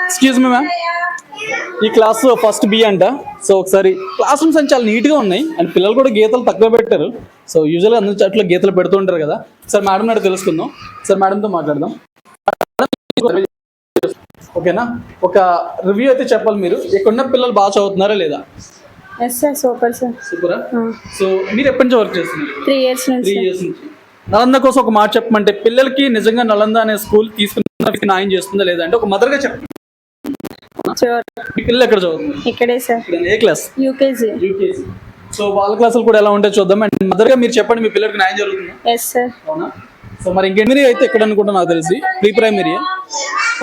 ఎక్స్క్యూజ్ మీ మ్యామ్, ఈ క్లాస్ ఫస్ట్ బి అంట. సో ఒకసారి క్లాస్ రూమ్స్ అని చాలా నీట్గా ఉన్నాయి. అండ్ పిల్లలు కూడా గీతలు తక్కువ పెట్టారు. సో యూజువల్గా అందరి చోట్ల గీతలు పెడుతూ ఉంటారు కదా. సార్ మేడం నాడు తెలుసుకుందాం. సార్ మేడంతో మాట్లాడదాం. ఓకేనా? ఒక రివ్యూ అయితే చెప్పాలి మీరు. ఇక్కడ ఉన్న పిల్లలు బాగా చదువుతున్నారా లేదా? ఎస్ సార్ సూపర్ సార్ సూపరా? సో మీరు ఎప్పటి నుంచి వర్క్ చేస్తున్నారు? 3 years 3 years నుంచి. నలంద కోసం ఒక మాట చెప్పమంటే, పిల్లలకి నిజంగా నలంద అనే స్కూల్ తీసుకున్న న్యాయం చేస్తుందా లేదా అంటే ఒక మదర్గా చెప్పండి. మీ పిల్లలు ఎక్కడ చదువుతున్నారు? ఇక్కడే సార్ ఏ క్లాస్? యూకేజీ. సో వాళ్ళ క్లాసులు కూడా ఎలా ఉంటాయో చూద్దాం. అండ్ మదర్గా మీరు చెప్పండి, మీ పిల్లలకి న్యాయం జరుగుతుందా? Yes sir. అవునా? సో మరి ఇంకేంటి అయితే ఎక్కడ అనుకుంటా నాకు తెలిసి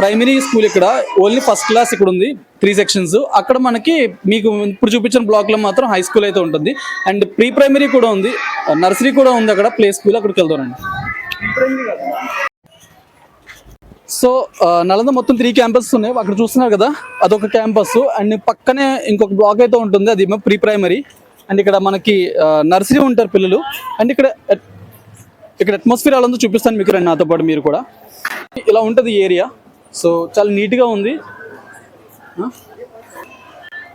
ప్రైమరీ స్కూల్ ఇక్కడ ఓన్లీ ఫస్ట్ క్లాస్ ఇక్కడ ఉంది, 3 sections. అక్కడ మనకి మీకు ఇప్పుడు చూపించిన బ్లాక్లో మాత్రం హై స్కూల్ అయితే ఉంటుంది. అండ్ ప్రీ ప్రైమరీ కూడా ఉంది, నర్సరీ కూడా ఉంది, అక్కడ ప్లే స్కూల్, అక్కడికి వెళ్తారండి. సో నలంద మొత్తం 3 campuses ఉన్నాయి. అక్కడ చూస్తున్నారు కదా, అదొక క్యాంపస్. అండ్ పక్కనే ఇంకొక బ్లాక్ అయితే ఉంటుంది, అది ప్రీ ప్రైమరీ. అండ్ ఇక్కడ మనకి నర్సరీ ఉంటారు పిల్లలు. అండ్ ఇక్కడ అట్మాస్ఫియర్ అలా ఉందో చూపిస్తాను మీకు, రండి నాతో పాటు మీరు కూడా. ఇలా ఉంటుంది ఏరియా. సో చాలా నీట్గా ఉంది.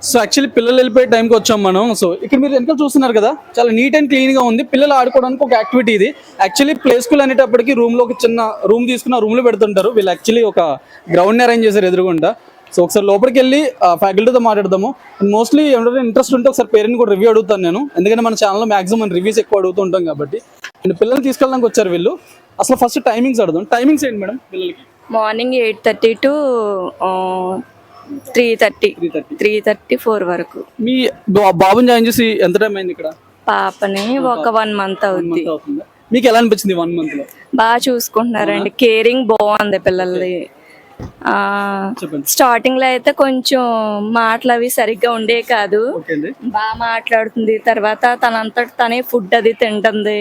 సో యాక్చువల్లీ పిల్లలు వెళ్ళిపోయే టైంకి వచ్చాం మనం. సో ఇక్కడ మీరు వెనకాల చూస్తున్నారు కదా, చాలా నీట్ అండ్ క్లీన్గా ఉంది. పిల్లలు ఆడుకోవడానికి ఒక యాక్టివిటీ ఇది. యాక్చువల్లీ ప్లే స్కూల్ అనేటప్పటికి రూమ్లో ఒక చిన్న రూమ్ తీసుకుని ఆ రూమ్లో పెడుతుంటారు. వీళ్ళు యాక్చువల్లీ ఒక గ్రౌండ్ని అరేంజ్ చేశారు ఎదురుగుండా. సో ఒకసారి లోపలికి వెళ్ళి ఫ్యాకల్టీతో మాట్లాడదాము. అండ్ మోస్ట్లీ ఎవరైనా ఇంట్రెస్ట్ ఉంటే ఒకసారి పేరెంట్ కూడా రివ్యూ అడుగుతాను నేను, ఎందుకంటే మన ఛానల్లో మాక్సిమం మనం రివ్యూస్ ఎక్కువ అడుగుతూ ఉంటాం కాబట్టి. అండ్ పిల్లల్ని తీసుకెళ్ళడానికి వచ్చారు వీళ్ళు. అసలు ఫస్ట్ టైమింగ్స్ అడుగుదాం. టైమింగ్స్ ఏంటి మేడం పిల్లలకి? మార్నింగ్ 8:30 to 3:34 వరకు. మీ బాబుని జాయిన్ చేసి ఎంత టైం అయింది ఇక్కడ? పాపని ఒక 1 month అవుద్ది. మీకు ఎలా అనిపించింది 1 month లో? బాగా చూసుకుంటున్నారండి, కేరింగ్ బాగుంది పిల్లల్ని. స్టార్టింగ్ లో అయితే కొంచెం మాటలు అవి సరిగ్గా ఉండే కాదు, బాగా మాట్లాడుతుంది. తర్వాత తనంతట తనే ఫుడ్ అది తింటుంది.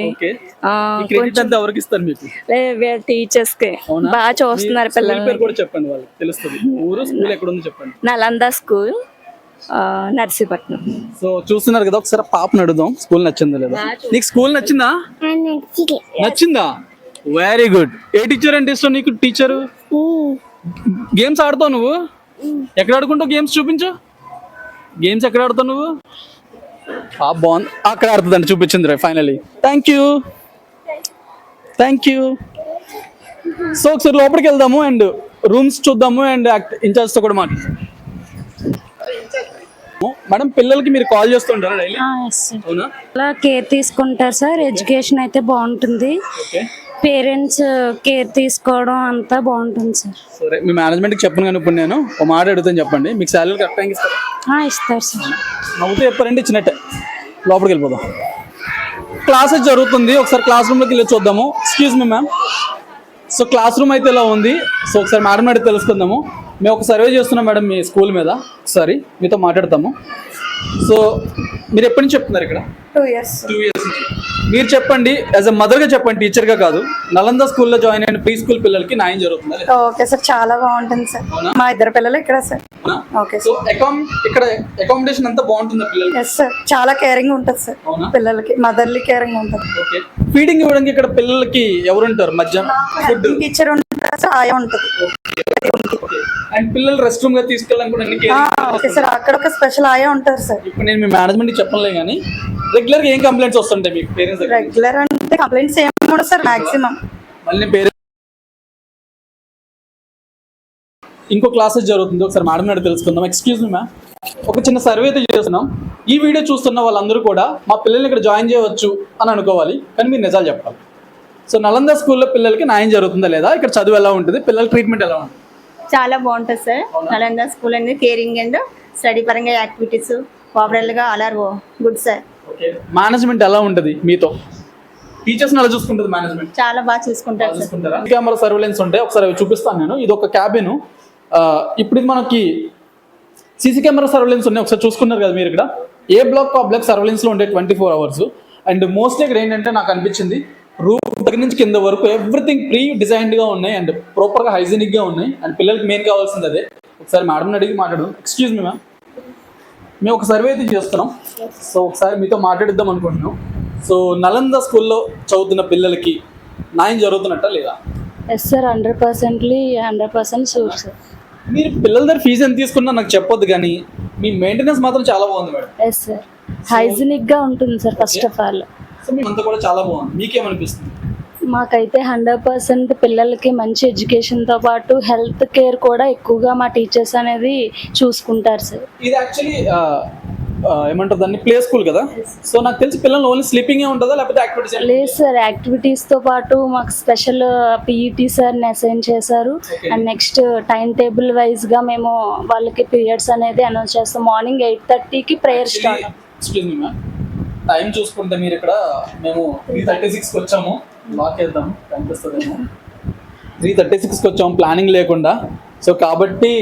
టీచర్స్ కి బాగా చూస్తున్నారు పిల్లల్ని. నలంద స్కూల్, నర్సీపట్నం. సో చూస్తున్నారు కదా, ఒకసారి పాపను అడుగుదాం స్కూల్ నచ్చిందా లేదా. నీకు స్కూల్ నచ్చిందా? నచ్చిందా? Very good. ఏ టీచర్ అంటే ఇష్టం నీకు? టీచరు గేమ్స్ ఆడుతావు నువ్వు? ఎక్కడ ఆడుకుంటావు గేమ్స్? చూపించు. గేమ్స్ ఎక్కడ ఆడుతావు నువ్వు? బాగుంది, అక్కడ ఆడుతుందండి, చూపించింది ఫైనలీ. Thank you. సో ఒకసారి లోపలికి వెళ్దాము అండ్ రూమ్స్ చూద్దాము అండ్ ఇన్ఛార్జ్తో కూడా మాట్లాడదాం. మేడం, పిల్లలకి మీరు కాల్ చేస్తుంటారా డైలీ? అవునా? అలా కేర్ తీసుకుంటారు సార్. ఎడ్యుకేషన్ అయితే బాగుంటుంది. పేరెంట్స్ కేర్ తీసుకోవడం అంతా బాగుంటుంది సార్. సరే, మీ మేనేజ్మెంట్కి చెప్పను కానీ ఇప్పుడు నేను ఒక మాట అడుగుతాను, చెప్పండి. మీకు శాలరీ కరెక్ట్ టైంకి ఇస్తారా? ఇస్తారు సార్. నవ్వుతూ చెప్పారంటే ఇచ్చినట్టే. లోపలికి వెళ్ళిపోదాం. క్లాసెస్ జరుగుతుంది, ఒకసారి క్లాస్ రూమ్లోకి వెళ్ళి చూద్దాము. Excuse me ma'am. So class room అయితే ఇలా ఉంది. సో ఒకసారి మేడం అడిగి తెలుసుకుందాము. మేము ఒక సర్వే చేస్తున్నాం మేడం మీ స్కూల్ మీద, ఒకసారి మీతో మాట్లాడతాము. సో మీరు ఎప్పటి నుంచి చెప్తున్నారు ఇక్కడ? 2 years. 2 years నుంచి. మీరు చెప్పండి, యాజ్ ఎ మదర్గా చెప్పండి, టీచర్గా కాదు. నలంద స్కూల్లో జాయిన్ అయిన ప్రీ స్కూల్ పిల్లలకి న్యాయం జరుగుతుందా? ఓకే సార్, చాలా బాగుంటుంది సార్. మా 2 పిల్లలు ఇక్కడ సార్. ఓకే. సో ఇక్కడ అకామిడేషన్ అంతా బాగుంటుందా పిల్లలకి? ఎస్ సార్, చాలా కేరింగ్ ఉంటుంది సార్ పిల్లలకి, మదర్లీ కేరింగ్ ఉంటుంది. ఓకే. ఫీడింగ్ ఇవ్వడానికి ఇక్కడ పిల్లలకి ఎవరుంటారు? మధ్యాహ్నం ఫుడ్ టీచర్ ఉంటుంది సార్, ఆయా ఉంటుంది. అండ్ పిల్లలు రెస్ట్ రూమ్ గా తీసుకెళ్ళాలనుకుంటే ఓకే సార్, అక్కడ ఒక స్పెషల్ ఆయా ఉంటారు సార్. ఇప్పుడు నేను మీ మేనేజ్మెంట్ కి చెప్పలే కానీ రెగ్యులర్ గా ఏం కంప్లైంట్స్ వస్తుంటాయి మీకు పేరెంట్స్? రెగ్యులర్ అంటే కంప్లైంట్స్ ఏమి ఉండదు సార్, మాక్సిమం. మళ్ళీ పేరెంట్స్ ఇంకో క్లాసెస్ జరుగుతుంది, ఒకసారి మేడం అడిగి తెలుసుకుందాం. ఎక్స్క్యూజ్ మీ మ్యామ్, ఒక చిన్న సర్వే అయితే చేస్తున్నాం. ఈ వీడియో చూస్తున్న వాళ్ళందరూ కూడా మా పిల్లల్ని ఇక్కడ జాయిన్ చేయవచ్చు అని అనుకోవాలి, కానీ మీరు నిజాలు చెప్పాలి. సో నలంద స్కూల్లో పిల్లలకి న్యాయం జరుగుతుందా లేదా? ఇక్కడ చదువు ఎలా ఉంటుంది? పిల్లల ట్రీట్మెంట్ ఎలా ఉంటుంది? చాలా బాగుంటుంది సార్. నలంద స్కూల్ అనేది కేరింగ్ అండ్ స్టడీ పరంగా యాక్టివిటీస్ ఓవరాల్ గా all are good sir. Management ఎలా ఉంటుంది మీతో? టీచర్స్ ఎలా చూసుకుంటుంది మేనేజ్మెంట్? చాలా బాగా చూసుకుంటారు. కెమెరా సర్వేలెన్స్ ఉంటాయి, ఒకసారి అవి చూపిస్తాను నేను. ఇది ఒక క్యాబిన్. ఇప్పుడు ఇది మనకి సీసీ కెమెరా సర్వేలెన్స్ ఉన్నాయి, ఒకసారి చూసుకున్నారు కదా మీరు. ఇక్కడ ఏ బ్లాక్ ఆ బ్లాక్ సర్వేలెన్స్లో ఉండే 24 hours. అండ్ మోస్ట్లీ ఇక్కడ ఏంటంటే నాకు అనిపించింది, రూమ్ దగ్గర నుంచి కింద వరకు ఎవ్రీథింగ్ ప్రీ డిజైన్డ్గా ఉన్నాయి అండ్ ప్రాపర్గా హైజీనిక్గా ఉన్నాయి. అండ్ పిల్లలకి మెయిన్ కావాల్సింది అదే. ఒకసారి మేడంని అడిగి మాట్లాడదాం. ఎక్స్క్యూజ్ మీ మ్యామ్, మేము ఒక సర్వే అయితే చేస్తున్నాం. సో ఒకసారి మీతో మాట్లాడిద్దాం అనుకుంటున్నాం. సో నలంద స్కూల్లో చదువుతున్న పిల్లలకి న్యాయం జరుగుతున్నట్టా లేదా? Yes sir, 100% sure sir. మీరు పిల్లల దగ్గర ఫీజు ఎంత తీసుకున్నా నాకు చెప్పొద్దు, కానీ మీ మెయింటెనెన్స్ మాత్రం చాలా బాగుంది మేడం. ఎస్ సార్, హైజీనిక్గా ఉంటుంది sir first of all. So మేమంతా కూడా చాలా బాగుంది. మీకేమనిపిస్తుంది? మాకైతే 100% పిల్లలకి మంచి ఎడ్యుకేషన్తో పాటు హెల్త్ కేర్ కూడా ఎక్కువగా మా టీచర్స్ అనేది చూసుకుంటారు సార్. ఇది యాక్చువల్లీ ఏమంటారు దాన్ని, ప్లే స్కూల్ కదా. సో నాకు తెలిసి పిల్లలు ఓన్లీ స్లీపింగ్ ఉంటుందా లేకపోతే యాక్టివిటీస్? లేదు సార్, యాక్టివిటీస్తో పాటు మాకు స్పెషల్ పీఈటీ సార్ని అసైన్ చేశారు. అండ్ నెక్స్ట్ టైం టేబుల్ వైజ్గా మేము వాళ్ళకి పీరియడ్స్ అనేది అనౌన్స్ చేస్తాం. మార్నింగ్ 8:30కి prayer start. Excuse me ma'am, time చూసుకుంటే మీరు ఇక్కడ మేము 3:36కి వచ్చాము. లాక్ వేద్దాం, కనిపిస్తుందేమో. 3:36కి వచ్చాము ప్లానింగ్ లేకుండా. సో కాబట్టి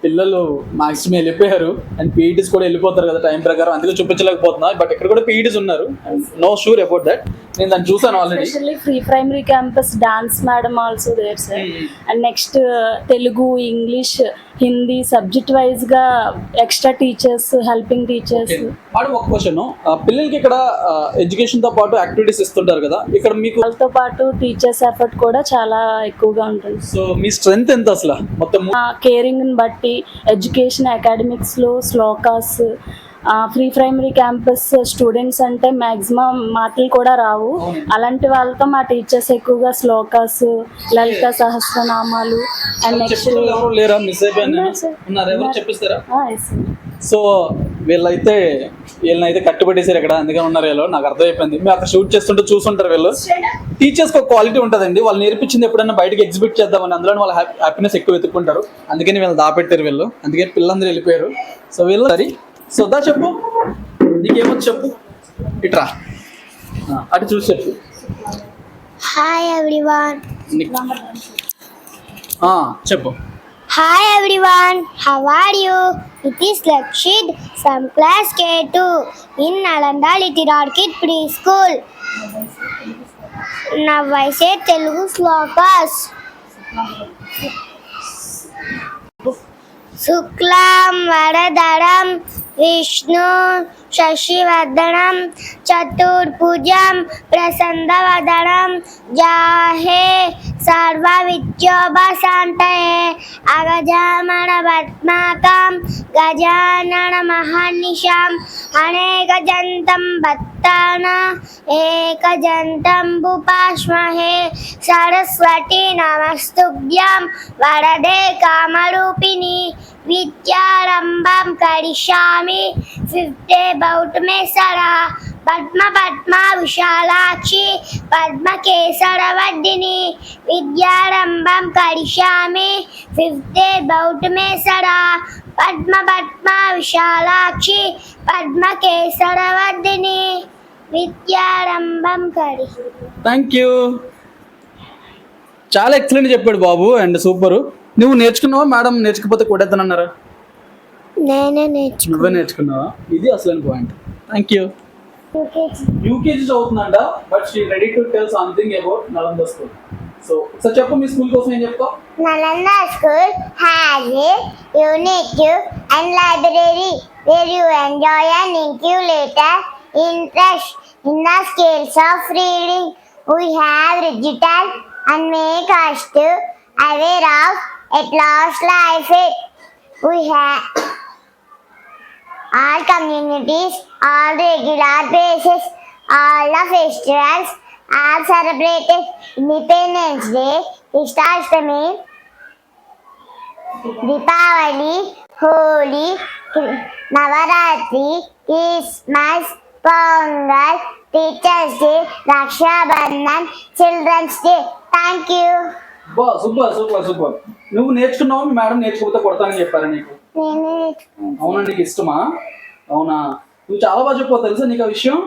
పిల్లలు మాక్సిమం వెళ్ళిపోయారు అండ్ పీఈటీస్ కూడా వెళ్ళిపోతారు కదా టైం ప్రకారం, అందుకే చూపించలేకపోతున్నా. బట్ ఇక్కడ కూడా పీఈటీస్ ఉన్నారు, నో షూర్ అబౌట్ దట్. నేను దాన్ని చూసాను already. Especially free primary campus dance madam also there sir. And next Telugu, English, Hindi subject wise గా extra teachers, helping teachers. Madam ఒక క్వశ్చన్, పిల్లలకి ఇక్కడ ఎడ్యుకేషన్ తో పాటు యాక్టివిటీస్ ఇస్తుంటారు కదా, ఇక్కడ మీకు వాళ్ళతో పాటు టీచర్స్ ఎఫర్ట్ కూడా చాలా ఎక్కువగా ఉంటుంది. సో మీ స్ట్రెంగ్త్ ఎంత అసలు మొత్తం? కేరింగ్ ని బట్టి ఎడ్యుకేషన్, అకాడమిక్స్ లో shlokas, free primary campus students అంటే మాక్సిమం మాటలు కూడా రావు. అలాంటి వాళ్ళతో మా టీచర్స్ ఎక్కువగా శ్లోకాస్, లలిత సహస్రనామాలు అండ్ నెక్స్ట్ లేరా మిస్ అయిపోయినా ఎవరు చెప్పిస్తారా? సో వీళ్ళనైతే కట్టుబట్టేశారు ఇక్కడ, అందుకని ఉన్నారు వీళ్ళు. నాకు అర్థమైపోయింది, మేము అక్కడ షూట్ చేస్తుంటే చూసుంటారు వీళ్ళు. టీచర్స్కి ఒక క్వాలిటీ ఉంటుందండి, వాళ్ళు నేర్పించింది ఎప్పుడైనా బయటకి ఎగ్జిబిట్ చేద్దామని, అందులో వాళ్ళ హ్యాపీనెస్ ఎక్కువ వెతుక్కుంటారు. అందుకని వీళ్ళు దాపెట్టారు వీళ్ళు, అందుకని పిల్లలందరూ వెళ్ళిపోయారు. సో వీళ్ళు సరే, సో దా చెప్పు, నీకేమొచ్చు చెప్పు, ఇట్రా అటు చూసి చెప్పు. Hi everyone. చెప్పు. Hi everyone. How are you? It is Lakshit from class K2 in Nalanda Little Orchid Preschool. Now I say Telugu slokas. Suklam Varadaram Vishnu Shashivardanam Chaturpujam Prasannavadanam Jahe Sarva Vidyobhasantaye Agajamana Vatmakam Gajanana Mahanisham Anekajantam Bhattana Ekajantam Bupashmahe Saraswati Namastubhyam Varade Kamarupini Vidyarambam Karishami 5th day bout me Sara Padma Padma Vishalakshi Padma Kesara Vaddini Vidyarambam Karishami 5th day bout me Sara Padma Padma Vishalakshi Padma Kesara Vaddini Vidyarambam Karishami. Thank you, చాలా excellent చెప్పాడు బాబు and super. నువ్వు నేర్చుకున్నావా madam నేర్చుకపోతే కొట్టేద్దానన్నారా? నువ్వే నేర్చుకున్నావా? ఇది అసలు point. Thank you. UKG చదువుతుందంట, but she ready to tell something about Nalanda school. So ఒకసారి చెప్పు, మీ స్కూల్ కోసం ఏం చెప్తావు? Nalanda School has a unique and library where you enjoy and inculate interest in the skills of reading. We have digital and make us to aware of at last life. We have all communities, all regular basis, all the festivals are celebrated. Independence Day, Krishnastami, Deepavali, Holi, Navaratri, Christmas, Pongal, Teachers Day, Raksha Bandhan, Children's Day. Thank you. Super super super. నువ్వు నేర్చుకున్నావు, మీ madam నేర్చుకోకపోతే కొడతానని చెప్పారా నీకు? అవునా, నీకు ఇష్టమా? అవునా, నువ్వు చాలా బాగా చెప్పావు తెలుసా నీకు ఆ విషయం.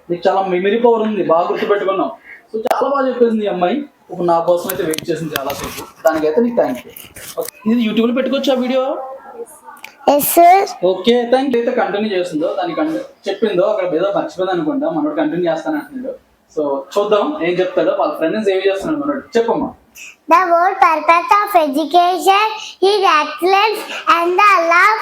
నీకు చాలా మెమరీ పవర్ ఉంది, బాగా గుర్తుపెట్టుకున్నావు. సో చాలా బాగా చెప్పేసింది ఈ అమ్మాయి. ఇప్పుడు నా కోసం అయితే వెయిట్ చేసింది చాలాసేపు, దానికైతే నీకు థ్యాంక్ యూ. ఇది యూట్యూబ్లో పెట్టుకోవచ్చు ఆ వీడియో? Okay, thank you. అయితే కంటిన్యూ చేస్తుందో దానికి చెప్పిందో అక్కడ ఏదో మర్చిపోయింది అనుకుంటా, మనోడు కంటిన్యూ చేస్తాను అంటున్నాడు. సో చూద్దాం ఏం చెప్తాడో, వాళ్ళ ఫ్రెండ్స్ ఏం చేస్తున్నాడు మనోడు. చెప్పమ్మా. The whole purpose of education is excellence and the love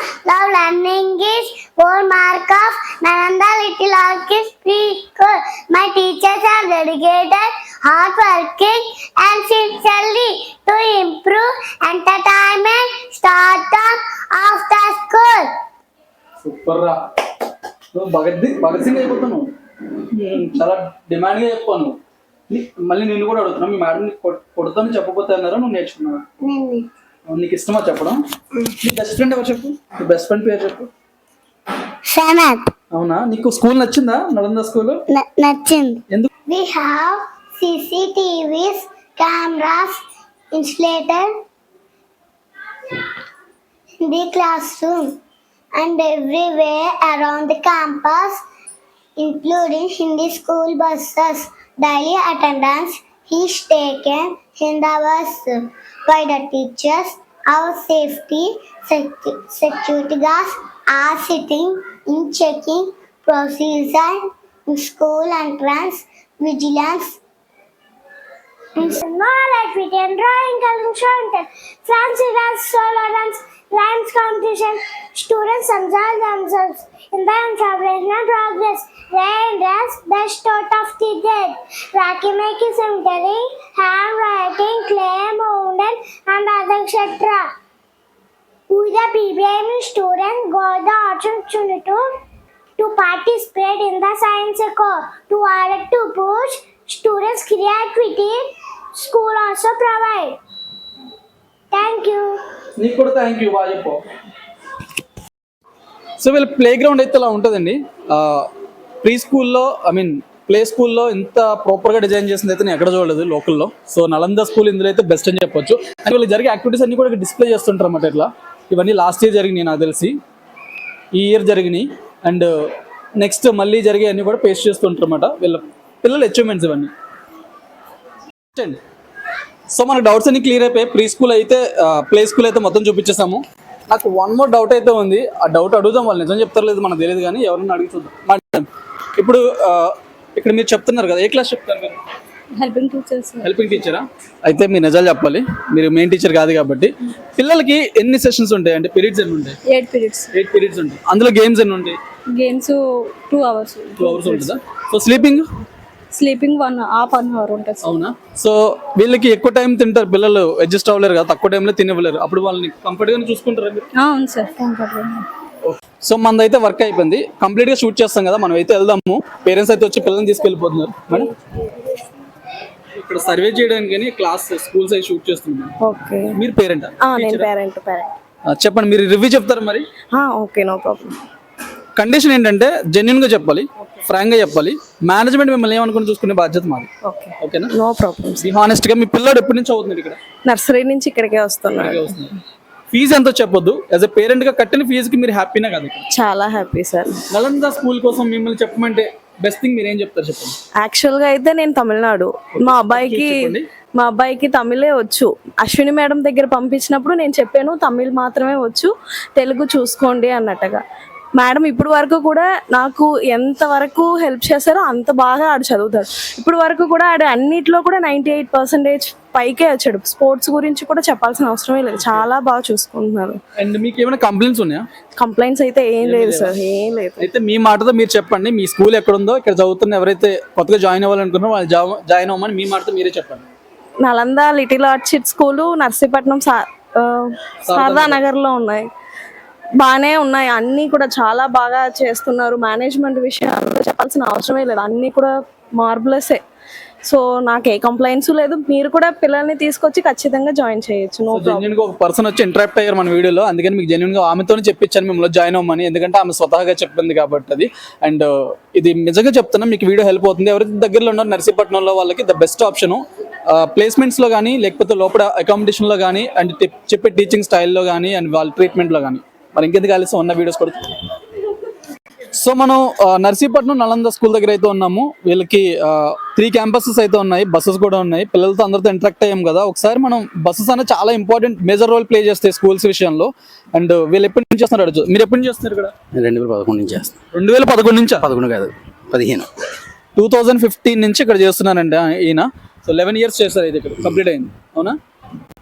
learning is whole mark of Nalanda Little Orchid Preschool. My teachers are dedicated, hardworking and sincerely to improve entertainment startup of the school. Super రా, నువ్వు భగత్ సింగ్ అయిపోతాను. చాలా డిమాండ్గా చెప్పాను. మళ్ళీ నిన్ను కూడా అడుగుతున్నా, మీ madam కొడతాను చెప్పకపోతే అన్నారా? నువ్వు నేర్చుకున్నావా? నీకు ఇష్టమా చెప్పడం? నీ బెస్ట్ ఫ్రెండ్ ఎవరు చెప్పు, నీ బెస్ట్ ఫ్రెండ్ పేరు చెప్పు. సెవెంత్. అవునా, నీకు స్కూల్ నచ్చిందా? నలంద స్కూల్ నచ్చింది. ఎందుకు? We have CCTVs, cameras installed in the classroom and everywhere around the campus, including in the school buses. Daily attendance is taken in the bus by the teachers. Our safety security guards are sitting in checking procedure in school entrance, vigilance, small activity and drawing, coloring, showing test, fancy dance, solo dance, rhymes competition. Students enjoy themselves in the celebration progress. Rain dance, best out of the day. Rakhi making, cemetery, handwriting, clay mountain, and other etc. With the PBM student got the opportunity to participate in the science eco. To add to push students' creativity, school also provide. Thank you. నీకు కూడా thank you. బాగా చెప్పు. So వీళ్ళ play ground అయితే ఇలా ఉంటుందండి. Pre స్కూల్లో play స్కూల్లో ఇంత ప్రాపర్గా డిజైన్ చేసింది అయితే నేను ఎక్కడ చూడలేదు లోకల్లో. సో నలంద స్కూల్ ఇందులో అయితే బెస్ట్ అని చెప్పొచ్చు. అండ్ వీళ్ళు జరిగే యాక్టివిటీస్ అన్ని కూడా డిస్ప్లే చేస్తుంటారు అన్నమాట. ఇట్లా ఇవన్నీ లాస్ట్ ఇయర్ జరిగినాయి నాకు తెలిసి, ఈ ఇయర్ జరిగినాయి. అండ్ నెక్స్ట్ మళ్ళీ జరిగే అన్ని కూడా పేస్ట్ చేస్తుంటారు అన్నమాట వీళ్ళ పిల్లల అచీవ్మెంట్స్ ఇవన్నీ. సో మనకు డౌట్స్ అన్ని క్లియర్ అయిపోయి ప్రీ స్కూల్ అయితే ప్లే స్కూల్ అయితే మొత్తం చూపించేసాము. నాకు వన్ మోర్ డౌట్ అయితే ఉంది. ఆ డౌట్ అడుగుదాం, వాళ్ళు నిజం చెప్తారు లేదు మనకు తెలియదు, కానీ ఎవరైనా అడిగి చూద్దాం. ఇప్పుడు ఇక్కడ మీరు చెప్తున్నారు కదా, ఏ క్లాస్ చెప్తారు మీరు? Helping teachers. హెల్పింగ్ టీచరా? అయితే మీరు నిజాలు చెప్పాలి, మీరు మెయిన్ టీచర్ కాదు కాబట్టి. పిల్లలకి ఎన్ని సెషన్స్ ఉంటాయి అంటే పీరియడ్స్ ఎన్ని ఉంటాయి? 8 periods. 8 periods ఉంటాయి. అందులో గేమ్స్ ఎన్ని ఉంటాయి? Games 2 hours. 2 hours ఉంటుందా? సో స్లీపింగ్ 1 hour ఉంటుంది. అవునా? సో వీళ్ళకి ఎక్కువ టైం తింటారు పిల్లలు, అడ్జస్ట్ అవ్వలేరు కదా, తక్కువ టైంలో తినవ్వలేరు. అప్పుడు వాళ్ళని కంఫర్ట్గా చూసుకుంటారా మీరు? అవును సార్, కంఫర్ట్గా. సో మనదైతే వర్క్ అయిపోయింది, కంప్లీట్గా షూట్ చేస్తాం కదా, మనం అయితే వెళ్దాము. పేరెంట్స్ అయితే వచ్చి పిల్లల్ని తీసుకెళ్ళిపోతున్నారు. మేడం ఇక్కడ సర్వే చేయడానికి క్లాస్ స్కూల్స్ అయితే షూట్ చేస్తున్నాం. ఓకే. మీరు పేరెంటా? నేను పేరెంట్. చెప్పండి, మీరు రివ్యూ చెప్తారా మరి? Okay, no problem. కండిషన్ ఏంటంటే జెన్యున్ గా చెప్పాలి, ఫ్రాంక్ గా చెప్పాలి. మేనేజ్మెంట్ మిమ్మల్ని ఏమనుకుని చూసుకునే బాధ్యత మాది. ఓకేనా? No problem. హానెస్ట్ గా మీ పిల్లడు ఎప్పటి నుంచి అవుతుంది ఇక్కడ? నర్సరీ నుంచి ఇక్కడికే వస్తున్నాడు. ఫీజు ఎంతో చెప్పొద్దు. యాజ్ ఎ పేరెంట్ గా కట్టిన ఫీజుకి మీరు హ్యాపీనా కదా? చాలా హ్యాపీ సార్. నలంద స్కూల్ కోసం మిమ్మల్ని చెప్పమంటే బెస్ట్ థింగ్ మీరు ఏం చెప్తారు చెప్పండి. యాక్చువల్ గా అయితే నేను తమిళనాడు, మా అబ్బాయికి తమిళే వచ్చు. అశ్విని మేడం దగ్గర పంపించినప్పుడు నేను చెప్పాను తమిళ్ మాత్రమే వచ్చు, తెలుగు చూసుకోండి అన్నట్టుగా. మేడం ఇప్పుడు వరకు కూడా నాకు ఎంత వరకు హెల్ప్ చేశారో అంత బాగా ఆడు చదువుతాడు. ఇప్పుడు వరకు కూడా ఆడు అన్నిట్లో కూడా 98% పైకే వచ్చాడు. స్పోర్ట్స్ గురించి కూడా చెప్పాల్సిన అవసరమే లేదు, చాలా బాగా చూసుకుంటున్నారు. అండ్ మీకు ఏమైనా కంప్లైంట్స్ ఉన్నాయా? కంప్లైంట్స్ అయితే ఏం లేదు సార్, ఏం లేదు. అయితే మీ మాటతో మీరు చెప్పండి, మీ స్కూల్ ఎక్కడ ఉందో, ఇక్కడ చదువుతున్న ఎవరైతే కొత్తగా జాయిన్ అవ్వాలనుకున్నారో వాళ్ళు జాయిన్ అవ్వమని మీ మాటతో మీరే చెప్పండి. Nalanda little orchid school Narsipatnam Sharada Nagar లో ఉన్నాయి, బాగానే ఉన్నాయి. అన్నీ కూడా చాలా బాగా చేస్తున్నారు. మేనేజ్మెంట్ విషయాల్లో చెప్పాల్సిన అవసరమే లేదు, అన్నీ కూడా మార్బులసే. సో నాకు ఏ కంప్లైంట్స్ లేదు. మీరు కూడా పిల్లల్ని తీసుకొచ్చి ఖచ్చితంగా జాయిన్ చేయొచ్చు. జెన్యున్ గా ఒక పర్సన్ వచ్చి ఇంటరాక్ట్ అయ్యారు మన వీడియోలో, అందుకని మీకు జెన్యున్ గా ఆమెతోనే చెప్పించాను మిమ్మల్ని జాయిన్ అవ్వమని, ఎందుకంటే ఆమె స్వతహాగా చెప్పింది కాబట్టి అది. అండ్ ఇది నిజంగా చెప్తున్నా, మీకు వీడియో హెల్ప్ అవుతుంది. ఎవరైతే దగ్గరలో ఉన్నారు నర్సీపట్నంలో వాళ్ళకి ద బెస్ట్ ఆప్షన్ ప్లేస్మెంట్స్ లో కానీ, లేకపోతే లోపల అకామిడేషన్ లో కానీ, అండ్ చెప్పే టీచింగ్ స్టైల్లో కానీ, అండ్ వాళ్ళ ట్రీట్మెంట్ లో కానీ. మరి ఇంకెందుకు కలిసి ఉన్న వీడియోస్ కూడా. సో మనం నర్సీపట్నం నలంద స్కూల్ దగ్గర అయితే ఉన్నాము. వీళ్ళకి 3 క్యాంపసెస్ అయితే ఉన్నాయి, బస్సెస్ కూడా ఉన్నాయి. పిల్లలతో అందరితో ఇంటరాక్ట్ అయ్యాం కదా. ఒకసారి మనం బస్సెస్ అనేది చాలా ఇంపార్టెంట్ మేజర్ రోల్ ప్లే చేస్తాయి స్కూల్స్ విషయంలో. అండ్ వీళ్ళు ఎప్పటి నుంచి చేస్తున్నారు అడుగు, మీరు ఎప్పటి నుంచి చేస్తున్నారు ఇక్కడ? 2011 నుంచి చేస్తాను. 2011 నుంచి? 11 కాదు 15. 2015 నుంచి ఇక్కడ చేస్తున్నారండి ఈయన. సో 11 years చేస్తారు అయితే ఇక్కడ, కంప్లీట్ అయింది. అవునా?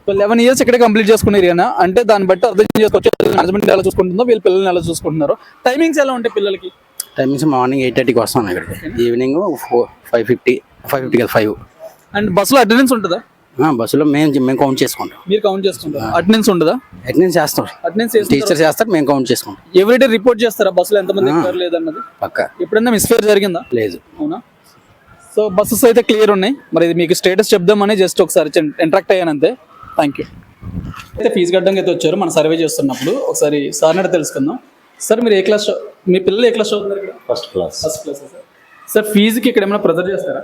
సో 11 years ఇక్కడే కంప్లీట్ చేసుకున్నారు ఈయన. అంటే దాన్ని బట్టి అర్థం చేసుకోవచ్చు మేనేజ్మెంట్ ఎలా చూసుకుంటుందో, వీళ్ళ పిల్లల్ని ఎలా చూసుకుంటున్నారు. టైమింగ్స్ ఎలా ఉంటాయి పిల్లలకి? టైమింగ్స్ మార్నింగ్ 8:30కి వస్తాను ఇక్కడికి, ఈవినింగ్ 5:50 కదా 5. అండ్ బస్సులో అటెండెన్స్ ఉంటుందా? బస్సులో మేము కౌంట్ చేసుకుంటాం. మీరు కౌంట్ చేసుకుంటారు? అటెండెన్స్ ఉండదా? అటెండెన్స్ చేస్తాం, టీచర్ చేస్తారు, మేము కౌంట్ చేసుకుంటాం. ఎవ్రీడే రిపోర్ట్ చేస్తారా బస్సులో ఎంతమంది ఎక్కారు లేదన్నది? పక్కా. ఎప్పుడైనా మిస్ఫేర్ జరిగిందా? లేదు. అవునా? సో బస్సెస్ అయితే క్లియర్ ఉన్నాయి. మరి ఇది మీకు స్టేటస్ చెప్దామని జస్ట్ ఒకసారి ఇంటరాక్ట్ అయ్యాను అంతే. Thank you. అయితే ఫీజు కట్టడానికి అయితే వచ్చారు మన సర్వే చేస్తున్నప్పుడు. ఒకసారి సార్ నడి తెలుసుకుందాం. సార్ మీరు ఏ క్లాస్ మీ పిల్లలు ఏ క్లాస్ చదువుతున్నారు ఇక్కడ? First class. First class sir. Sir ఫీజుకి ఇక్కడ ఏమైనా ప్రెజర్ చేస్తారా?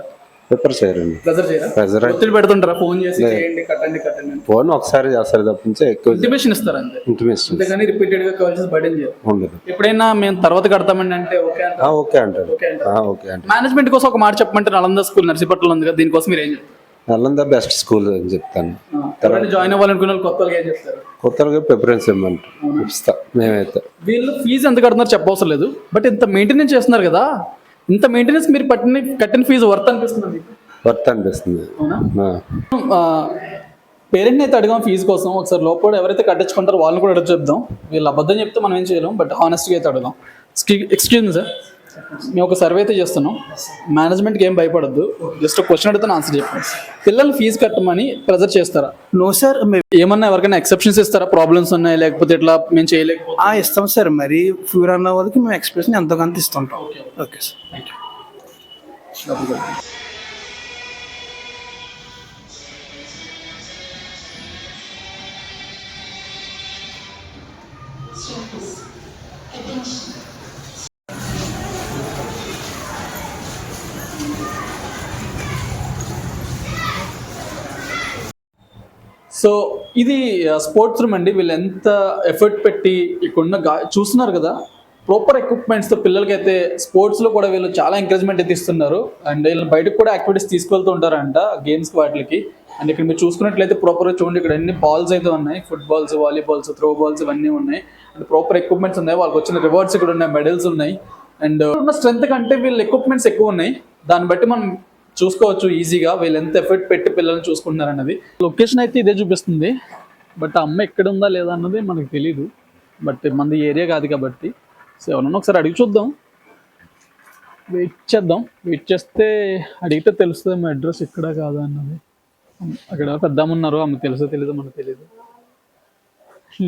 ప్రిపేర్ చేయరండి. ప్రెజర్ చేయరా? ప్రెజర్ ఒత్తిడి పెడుతుంటారా? ఫోన్ చేసి చేయండి కట్టండి కట్టండి అని. ఫోన్ ఒకసారి చేస్తారు తప్పించి ఎక్కువ ఇంటిమేషన్ ఇస్తారు అంతే. ఇంటిమేషన్ అంతేగాని రిపీటెడ్ గా కాల్ చేసి బర్డెన్ చేయరు. ఉండదు. ఎప్పుడైనా మేము తర్వాత కడతామండి అంటే ఓకే అంటారు. ఓకే అంటారు. ఓకే అంటారు. ఓకే అంటారు. మేనేజ్మెంట్ కోసం ఒక మాట చెప్పమంటే నలంద స్కూల్ నర్సీపట్నంలో ఉంది కదా, దీనికోసం మీరు ఏం చెప్తారు? నలంద బెస్ట్ స్కూల్ అని చెప్తాను. ఎవరైనా జాయిన్ అవ్వాలనుకున్న వాళ్ళు కొత్త వాళ్ళకి ఏం చెప్తారు? కొత్తగా ప్రిఫరెన్స్ ఇవ్వమంటారు. ఇస్తా మేమైతే. వీళ్ళు ఫీజు ఎంత కడుతున్నారు చెప్పవసరం లేదు, బట్ ఇంత మెయింటెనెన్స్ చేస్తున్నారు కదా, ఇంత మెయింటెనెన్స్ మీరు కట్టిన ఫీజు వర్త్ అనిపిస్తుంది మీకు? వర్త్ అనిపిస్తుంది. పేరెంట్ని అయితే అడిగాం ఫీజు కోసం, ఒకసారి లోపల ఎవరైతే కట్టించుకుంటారో వాళ్ళని కూడా అడిగి చెప్దాం. వీళ్ళు అబద్ధం చెప్తే మనం ఏం చేయలేం, బట్ హానెస్ట్గా అయితే అడుగుదాం. ఎక్స్క్యూజ్ మీ సార్, మేము ఒక సర్వే అయితే చేస్తున్నాం. మేనేజ్మెంట్కి ఏం భయపడద్దు, జస్ట్ ఒక క్వశ్చన్ అడిగితే ఆన్సర్ చెప్పండి. పిల్లలు ఫీజు కట్టమని ప్రెజర్ చేస్తారా? No sir. ఏమన్నా ఎవరికైనా ఎక్సెప్షన్స్ ఇస్తారా? ప్రాబ్లమ్స్ ఉన్నాయి లేకపోతే ఇట్లా మేము చేయలేకపోతే ఇస్తాం సార్. మరి ఫ్యూర్ అన్న వాళ్ళకి మేము ఎక్స్ప్రెషన్ ఎంతో కొంత ఇస్తుంటాం. Okay sir, thank you. So ఇది స్పోర్ట్స్ రూమ్ అండి. వీళ్ళు ఎంత ఎఫర్ట్ పెట్టి ఇక్కడ చూస్తున్నారు కదా, ప్రాపర్ ఎక్విప్మెంట్స్తో పిల్లలకైతే స్పోర్ట్స్లో కూడా వీళ్ళు చాలా ఎంకరేజ్మెంట్ అయితే ఇస్తున్నారు. అండ్ వీళ్ళు బయటకు కూడా యాక్టివిటీస్ తీసుకెళ్తూ ఉంటారంట, గేమ్స్కి వాటికి. అండ్ ఇక్కడ మీరు చూసుకున్నట్లయితే ప్రాపర్గా చూడండి, ఇక్కడ అన్ని బాల్స్ అయితే ఉన్నాయి, ఫుట్బాల్స్, వాలీబాల్స్, త్రో బాల్స్ ఇవన్నీ ఉన్నాయి. అండ్ ప్రాపర్ ఎక్విప్మెంట్స్ ఉన్నాయి, వాళ్ళకి వచ్చిన రివార్డ్స్ ఇక్కడ ఉన్నాయి, మెడల్స్ ఉన్నాయి. అండ్ ఉన్న స్ట్రెంత్ కంటే వీళ్ళు ఎక్విప్మెంట్స్ ఎక్కువ ఉన్నాయి. దాన్ని బట్టి మనం చూసుకోవచ్చు ఈజీగా వీళ్ళు ఎంత ఎఫర్ట్ పెట్టి పిల్లల్ని చూసుకుంటున్నారు అన్నది. లొకేషన్ అయితే ఇదే చూపిస్తుంది, బట్ ఆ అమ్మ ఎక్కడ ఉందా లేదా అన్నది మనకు తెలీదు. బట్ మనది ఏరియా కాదు కాబట్టి సో ఎవరన్నా ఒకసారి అడిగి చూద్దాం, వెయిట్ చేద్దాం. వెయిట్ చేస్తే అడిగితే తెలుస్తుంది మా అడ్రస్ ఇక్కడ కాదా అన్నది. అక్కడ పెద్ద అమ్మ ఉన్నారు, ఆమె తెలుసో తెలీదో మనకు తెలియదు.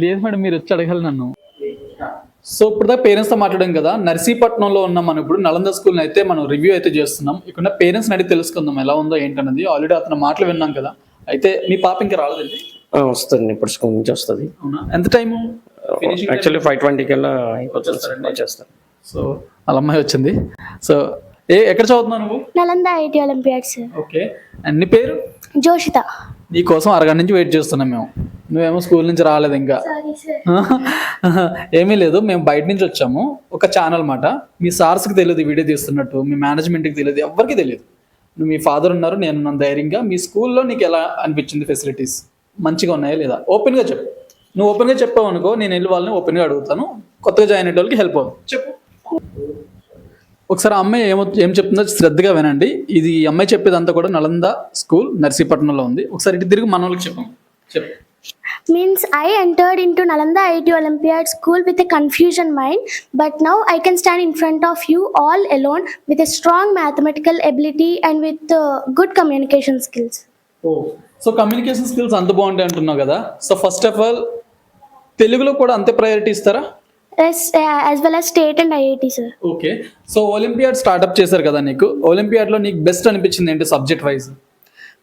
లేదు మేడం, మీరు వచ్చి అడగాలి నన్ను. సో ఇప్పుడు పేరెంట్స్తో మాట్లాడాం కదా, నర్సీపట్నంలో ఉన్న మనం ఇప్పుడు నలంద స్కూల్ని అయితే మనం రివ్యూ అయితే చేస్తున్నాం. ఇక్కడ పేరెంట్స్ని అడిగి తెలుసుకుందాం ఎలా ఉందో ఏంటన్నది. ఆల్రెడీ అతను మాటలు విన్నాం కదా. అయితే మీ పాప ఇంకా రాలేదండి? వస్తుంది, ఇప్పుడు స్కూల్ నుంచి వస్తుంది. అవునా, ఎంత టైము? యాక్చువల్లీ 5:20 కల్లా వచ్చేస్తారు. సో వాళ్ళ అమ్మాయి వచ్చింది. సో ఎక్కడ చదువుతున్నావు నువ్వు? Nalanda IIT Olympiads. Okay, and నీ పేరు? జోషిత. నీ కోసం అరగంట నుంచి వెయిట్ చేస్తున్నాం మేము, నువ్వేమో స్కూల్ నుంచి రాలేదు ఇంకా. ఏమీ లేదు, మేము బయట నుంచి వచ్చాము. ఒక ఛానల్ మాట, మీ సార్స్కి తెలియదు వీడియో తీస్తున్నట్టు, మీ మేనేజ్మెంట్కి తెలియదు, ఎవరికి తెలియదు. నువ్వు మీ ఫాదర్ ఉన్నారు, నేను ధైర్యంగా. మీ స్కూల్లో నీకు ఎలా అనిపించింది? ఫెసిలిటీస్ మంచిగా ఉన్నాయా లేదా? ఓపెన్గా చెప్పు. నువ్వు ఓపెన్గా చెప్పావు అనుకో, నేను వెళ్ళి వాళ్ళని ఓపెన్గా అడుగుతాను. కొత్తగా జాయిన్ అయ్యే వాళ్ళకి హెల్ప్ అవుతుంది. చెప్పు. ఒకసారి అమ్మాయి ఏం చెప్తుందో శ్రద్ధగా వినండి. ఇది అమ్మాయి చెప్పేదంతా కూడా నలంద స్కూల్ నర్సీపట్నంలో ఉంది. ఒకసారి ఇటు తిరిగి మన వాళ్ళకి చెప్పాము. చెప్పు. Means I entered into Nalanda IIT Olympiad school with a confusion mind, but now I can stand in front of you all alone with a strong mathematical ability and with good communication skills. So communication skills అంత బాగుంటాయి అంటున్నావు కదా. So first of all తెలుగులో కూడా అంతే priority ఇస్తారా? As well as state and IIT, sir. Okay, so olympiad startup చేశారు కదా, నీకు ఒలింపియాడ్లో నీకు బెస్ట్ అనిపించింది ఏంటి subject wise?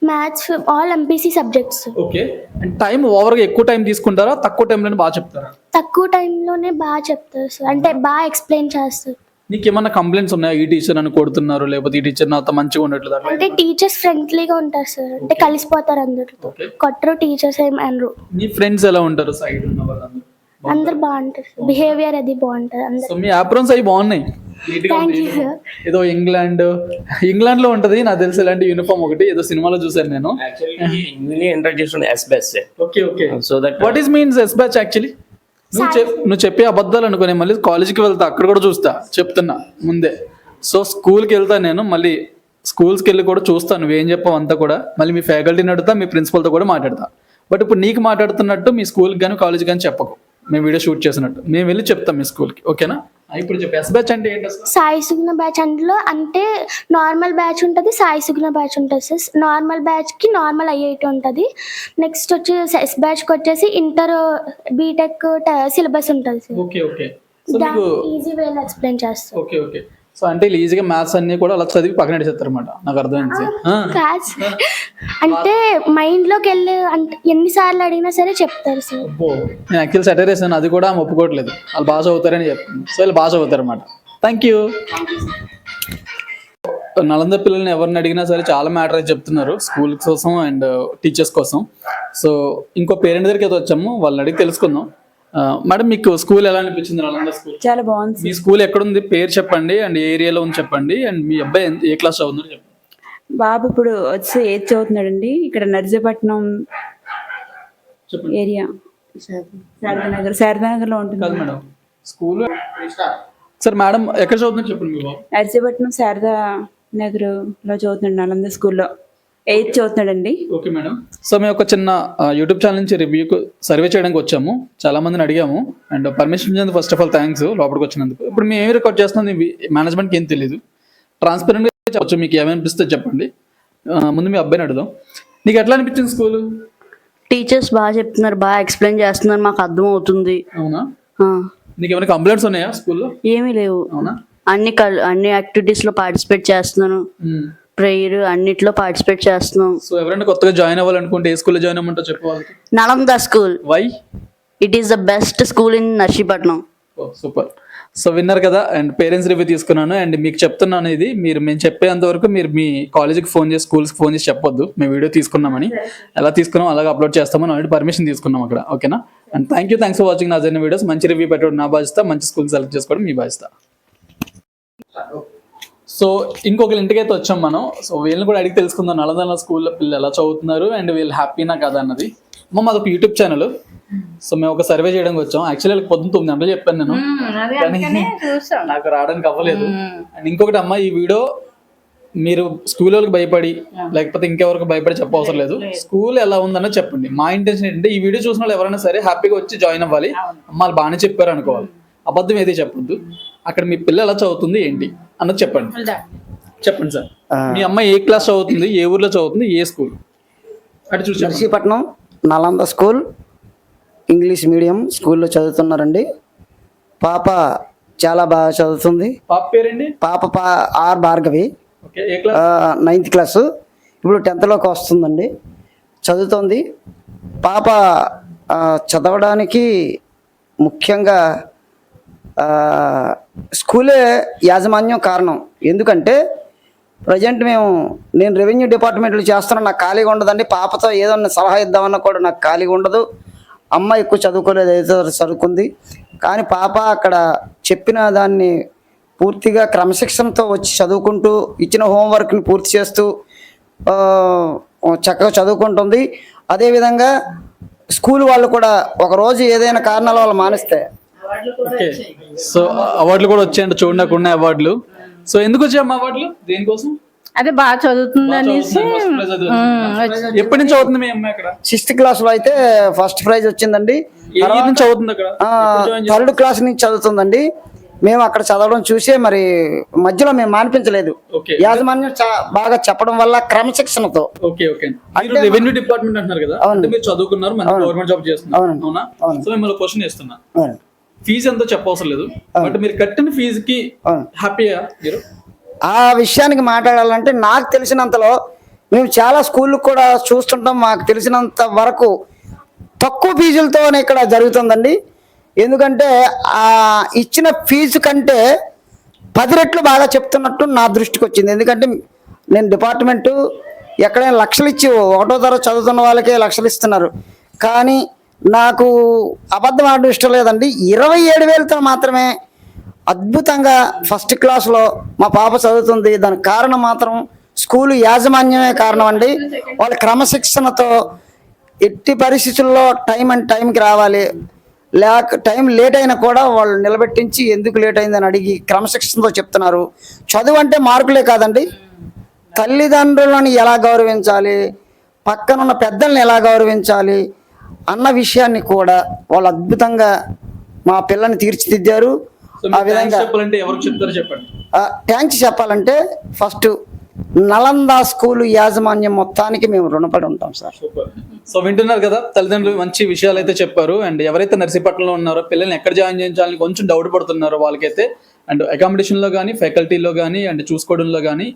Maths, all MPC subjects. Okay, and time ఓవర్గా ఎక్కువ టైం తీసుకుంటారా, తక్కువ టైంలోనే బాగా చెప్తారా? తక్కువ టైంలోనే బాగా చెప్తారు సార్, అంటే బాగా ఎక్స్ప్లెయిన్ చేస్తారు. నీకు ఏమన్నా కంప్లైంట్స్ ఉన్నాయా? ఈ టీచర్ నన్ను కొడుతున్నారు, లేకపోతే ఈ టీచర్ నాతో మంచిగా ఉండట్లేదు అట్లా? అంటే టీచర్స్ ఫ్రెండ్లీగా ఉంటారు సార్, అంటే కలిసిపోతారు అందరితో, కొట్టరు టీచర్స్ ఏం అనరు. నీ ఫ్రెండ్స్ ఎలా ఉంటారు? సైడ్ ఉన్న వాళ్ళందరూ అందరు బాగుంటారు, బిహేవియర్ అది బాగుంటుంది అందరు. సో మీ అప్రోన్స్ అవి బాగున్నాయి, ఏదో ఇంగ్లాండ్ లో ఉంటది నాకు తెలిసి ఇలాంటి యూనిఫామ్ ఒకటి, ఏదో సినిమాలో చూసాను నేను. Okay okay, so that what is means S batch actually? నువ్వు చెప్పే అబద్ధాలు అనుకునే మళ్ళీ కాలేజ్కి వెళ్తా, అక్కడ కూడా చూస్తా, చెప్తున్నా ముందే. సో స్కూల్కి వెళ్తా నేను, మళ్ళీ స్కూల్స్కి వెళ్ళి కూడా చూస్తాను నువ్వేం చెప్పావు అంతా కూడా. మళ్ళీ మీ ఫ్యాకల్టీని అడుగుతా, మీ ప్రిన్సిపల్తో కూడా మాట్లాడతా. బట్ ఇప్పుడు నీకు మాట్లాడుతున్నట్టు మీ స్కూల్కి కానీ కాలేజ్కి కానీ చెప్పకు, మేము వీడియో షూట్ చేసినట్టు మేము వెళ్ళి చెప్తాం మీ స్కూల్కి, ఓకేనా? ఇప్పుడు చెప్పి ఎస్ బ్యాచ్ అంటే ఏంటి అసలు? సాయి సుగుణ బ్యాచ్ అందులో అంటే నార్మల్ బ్యాచ్ ఉంటుంది, సాయి సుగుణ బ్యాచ్ ఉంటుంది సార్. నార్మల్ బ్యాచ్కి నార్మల్ ఐఐటి ఉంటుంది. నెక్స్ట్ వచ్చి ఎస్ బ్యాచ్కి వచ్చేసి ఇంటర్ బీటెక్ సిలబస్ ఉంటుంది సార్. ఓకే ఓకే, ఈజీ వేలో ఎక్స్ప్లెయిన్ చేస్తాం. ఓకే ఓకే, సో అంటే వీళ్ళు ఈజీగా మ్యాథ్స్ అన్ని కూడా అలా చదివి పక్కన పెట్టేస్తారు అనమాట, నాకు అర్థమైంది. కాదు సార్, అంటే మైండ్లోకి వెళ్ళి అంటే ఎన్నిసార్లు అడిగినా సరే చెప్తారు సార్. నేను యాక్చువల్ సెటర్ వేసాను, అది కూడా ఆమె ఒప్పుకోవట్లేదు, వాళ్ళు బాగా చదువుతారని చెప్తుంది. సో వీళ్ళు బాగా చదువుతారు అనమాట. Thank you. నలంద పిల్లల్ని ఎవరిని అడిగినా సరే చాలా మ్యాటర్ అయితే చెప్తున్నారు స్కూల్ కోసం అండ్ టీచర్స్ కోసం. సో ఇంకో పేరెంట్ దగ్గరికి అయితే వచ్చాము, వాళ్ళని అడిగి తెలుసుకుందాం. మేడం, మీకు స్కూల్ ఎలా అనిపించింది? నలంద స్కూల్ చాలా బాగుంది. మీ స్కూల్ ఎక్కడుంది, పేరు చెప్పండి, అండ్ ఏ ఏరియాలో ఉంది చెప్పండి, అండ్ మీ అబ్బాయి ఏ క్లాస్ చదువుతున్నారు చెప్పండి. బాబు ఇప్పుడు వచ్చి 8th చదువుతున్నాడండి. ఇక్కడ నర్సీపట్నం ఏరియా శారదానగర్ లో ఉంటుంది. కాదు మేడం, స్కూల్ సార్. మేడం ఎక్కడ చదువుతున్నారు చెప్పండి మీ బాబు? నర్సీపట్నం శారదా నగర్ లో చదువుతున్నాడు, నలంద స్కూల్లో 8th చదువుతున్నాడండి. Okay madam. సో మేము ఒక చిన్న యూట్యూబ్ ఛానల్ నుంచి రివ్యూకు సర్వే చేయడానికి వచ్చాము, చాలా మందిని అడిగాము అండ్ పర్మిషన్ ఇచ్చినందుకు ఫస్ట్ ఆఫ్ ఆల్ థ్యాంక్స్ లోపలికి వచ్చినందుకు. ఇప్పుడు మేము ఏమి రికార్డ్ చేస్తున్నాం మేనేజ్మెంట్కి ఏం తెలియదు, ట్రాన్స్పరెంట్గా చెప్పచ్చు, మీకు ఏమనిపిస్తే చెప్పండి. ముందు మీ అబ్బాయిని అడుగుదాం, నీకు ఎట్లా అనిపించింది స్కూల్? టీచర్స్ బాగా చెప్తున్నారు, బాగా ఎక్స్ప్లెయిన్ చేస్తున్నారు, మాకు అర్థం అవుతుంది. అవునా? నీకు ఏమైనా కంప్లైంట్స్ ఉన్నాయా స్కూల్లో? ఏమీ లేవు. అవునా? అన్ని యాక్టివిటీస్ లో పార్టిసిపేట్ చేస్తున్నాను, ప్రేయర్ అన్నిట్లో పార్టిసిపేట్ చేస్తున్నాం. సో ఎవరైనా కొత్తగా జాయిన్ అవ్వాలనుకుంటే ఏ స్కూల్లో జాయిన్ అవ్వమంటో చెప్పవాలి. Nalanda school. Why? It is the best school in Narsipatnam. Super. So విన్నారు కదా, అండ్ పేరెంట్స్ రివ్యూ తీసుకున్నాను. అండ్ మీకు చెప్తున్నాను, ఇది మేము చెప్పేంత వరకు మీరు మీ కాలేజ్కి ఫోన్ చేసి, స్కూల్స్కి ఫోన్ చేసి చెప్పొద్దు మేము వీడియో తీసుకున్నామని. ఎలా తీసుకున్నాం అలాగే అప్లోడ్ చేస్తామని ఆల్రెడీ పర్మిషన్ తీసుకున్నాం అక్కడ. ఓకేనా? అండ్ థ్యాంక్స్ ఫర్ వాచింగ్ నా జర్నీ వీడియోస్. మంచి రివ్యూ పెట్టడం నా బాధ్యత, మంచి స్కూల్ సెలెక్ట్ చేసుకోవడం మీ బాధ్యత. సో ఇంకొకరి ఇంటికి అయితే వచ్చాం మనం. సో వీళ్ళని కూడా అడిగి తెలుసుకుందాం, నలంద స్కూల్లో పిల్లలు ఎలా చదువుతున్నారు అండ్ వీళ్ళు హ్యాపీనా కదా అన్నది. మాది ఒక యూట్యూబ్ ఛానల్. సో మేము ఒక సర్వే చేయడానికి వచ్చాం. యాక్చువల్లీ పొద్దున్న 9 గంటలు చెప్పాను నేను, కానీ నాకు రావడానికి అవ్వలేదు. అండ్ ఇంకొకటి అమ్మ, ఈ వీడియో మీరు స్కూల్ వాళ్ళకి భయపడి లేకపోతే ఇంకెవరికి భయపడి చెప్పవసరం లేదు. స్కూల్ ఎలా ఉందన్నది చెప్పండి. మా ఇంటెన్షన్ ఏంటంటే ఈ వీడియో చూసిన వాళ్ళు ఎవరైనా సరే హ్యాపీగా వచ్చి జాయిన్ అవ్వాలి, అమ్మాలు బాగానే చెప్పారు అనుకోవాలి, అబద్ధం ఏది చెప్పొద్దు. అక్కడ మీ పిల్ల ఎలా చదువుతుంది ఏంటి అన్నది చెప్పండి. చెప్పండి సార్, మీ అమ్మాయి ఏ క్లాస్ చదువుతుంది, ఏ ఊర్లో చదువుతుంది, ఏ స్కూల్? అటు చూసి Narsipatnam Nalanda school English medium స్కూల్లో చదువుతున్నారండి. పాప చాలా బాగా చదువుతుంది. పాప పేరండి? పాప ఆర్ భార్గవి, 9th క్లాసు, ఇప్పుడు 10thలోకి వస్తుందండి, చదువుతుంది. పాప చదవడానికి ముఖ్యంగా స్కూలే యాజమాన్యం కారణం. ఎందుకంటే ప్రజెంట్ నేను రెవెన్యూ డిపార్ట్మెంట్లో చేస్తున్నా, నాకు ఖాళీగా ఉండదండి. పాపతో ఏదన్నా సలహా ఇద్దామన్నా కూడా నాకు ఖాళీగా ఉండదు. అమ్మ ఎక్కువ చదువుకోలేదు, ఏదో చదువుకుంది, కానీ పాప అక్కడ చెప్పిన దాన్ని పూర్తిగా క్రమశిక్షణతో వచ్చి చదువుకుంటూ ఇచ్చిన హోంవర్క్ని పూర్తి చేస్తూ చక్కగా చదువుకుంటుంది. అదేవిధంగా స్కూల్ వాళ్ళు కూడా ఒకరోజు ఏదైనా కారణాల వల్ల మానేస్తే సో అవార్డులు కూడా వచ్చాయండి, చూడండి అక్కడ ఉన్నాయి అవార్డులు. సో ఎందుకు వచ్చాయమ్మా అవార్డులు, దేనికోసం? అదే బాగా చదువుతుంది అనేసి. ఎప్పటి నుంచి చదువుతుంది మీ అమ్మాయి అక్కడ? 6th క్లాస్లో అయితే ఫస్ట్ ప్రైజ్ వచ్చిందండి. చదువుతుంది అక్కడ 3rd క్లాస్ నుంచి చదువుతుందండి. మేము అక్కడ చదవడం చూసే మరి మధ్యలో మేము మానిపించలేదు. యాజమాన్యం బాగా చెప్పడం వల్ల క్రమశిక్షణతో. రెవెన్యూ డిపార్ట్మెంట్ అంటున్నారు కదా, మీరు చదువుకున్నారు, గవర్నమెంట్ జాబ్ చేస్తున్నారు, అవునా? సో మిమ్మల్ని క్వశ్చన్ చేస్తున్నా, ఫీజు ఎంతో చెప్పవసరం లేదు, బట్ మీరు కట్టిన ఫీజుకి హ్యాపీగా? ఆ విషయానికి మాట్లాడాలంటే నాకు తెలిసినంతలో మేము చాలా స్కూళ్ళకు కూడా చూస్తుంటాం, మాకు తెలిసినంత వరకు తక్కువ ఫీజులతోనే ఇక్కడ జరుగుతుందండి. ఎందుకంటే ఆ ఇచ్చిన ఫీజు కంటే 10 రెట్లు బాగా చెప్తున్నట్టు నా దృష్టికి వచ్చింది. ఎందుకంటే నేను డిపార్ట్మెంటు ఎక్కడైనా లక్షలు ఇచ్చి 1వ తరగతి చదువుతున్న వాళ్ళకే లక్షలు ఇస్తున్నారు, కానీ నాకు అబద్ధం ఆడడం ఇష్టం లేదండి. 27,000తో మాత్రమే అద్భుతంగా ఫస్ట్ క్లాస్లో మా పాప చదువుతుంది. దానికి కారణం మాత్రం స్కూలు యాజమాన్యమే కారణం అండి. వాళ్ళ క్రమశిక్షణతో ఎట్టి పరిస్థితుల్లో టైంకి రావాలి, టైం లేట్ అయినా కూడా వాళ్ళు నిలబెట్టించి ఎందుకు లేట్ అయిందని అడిగి క్రమశిక్షణతో చెప్తున్నారు. చదువు అంటే మార్కులే కాదండి, తల్లిదండ్రులను ఎలా గౌరవించాలి, పక్కనున్న పెద్దల్ని ఎలా గౌరవించాలి అన్న విషయాన్ని కూడా వాళ్ళు అద్భుతంగా మా పిల్లని తీర్చిదిద్దారు. ఆ విధంగా థ్యాంక్స్ చెప్పాలంటే ఫస్ట్ నలంద స్కూలు యాజమాన్యం మొత్తానికి మేము రుణపడి ఉంటాం సార్. సో వింటున్నారు కదా, తల్లిదండ్రులు మంచి విషయాలు అయితే చెప్పారు. అండ్ ఎవరైతే నర్సీపట్నంలో ఉన్నారో పిల్లల్ని ఎక్కడ జాయిన్ చేయించాలని కొంచెం డౌట్ పడుతున్నారో వాళ్ళకైతే అండ్ అకామిడేషన్లో కానీ ఫ్యాకల్టీలో కానీ అండ్ చూసుకోవడంలో కానీ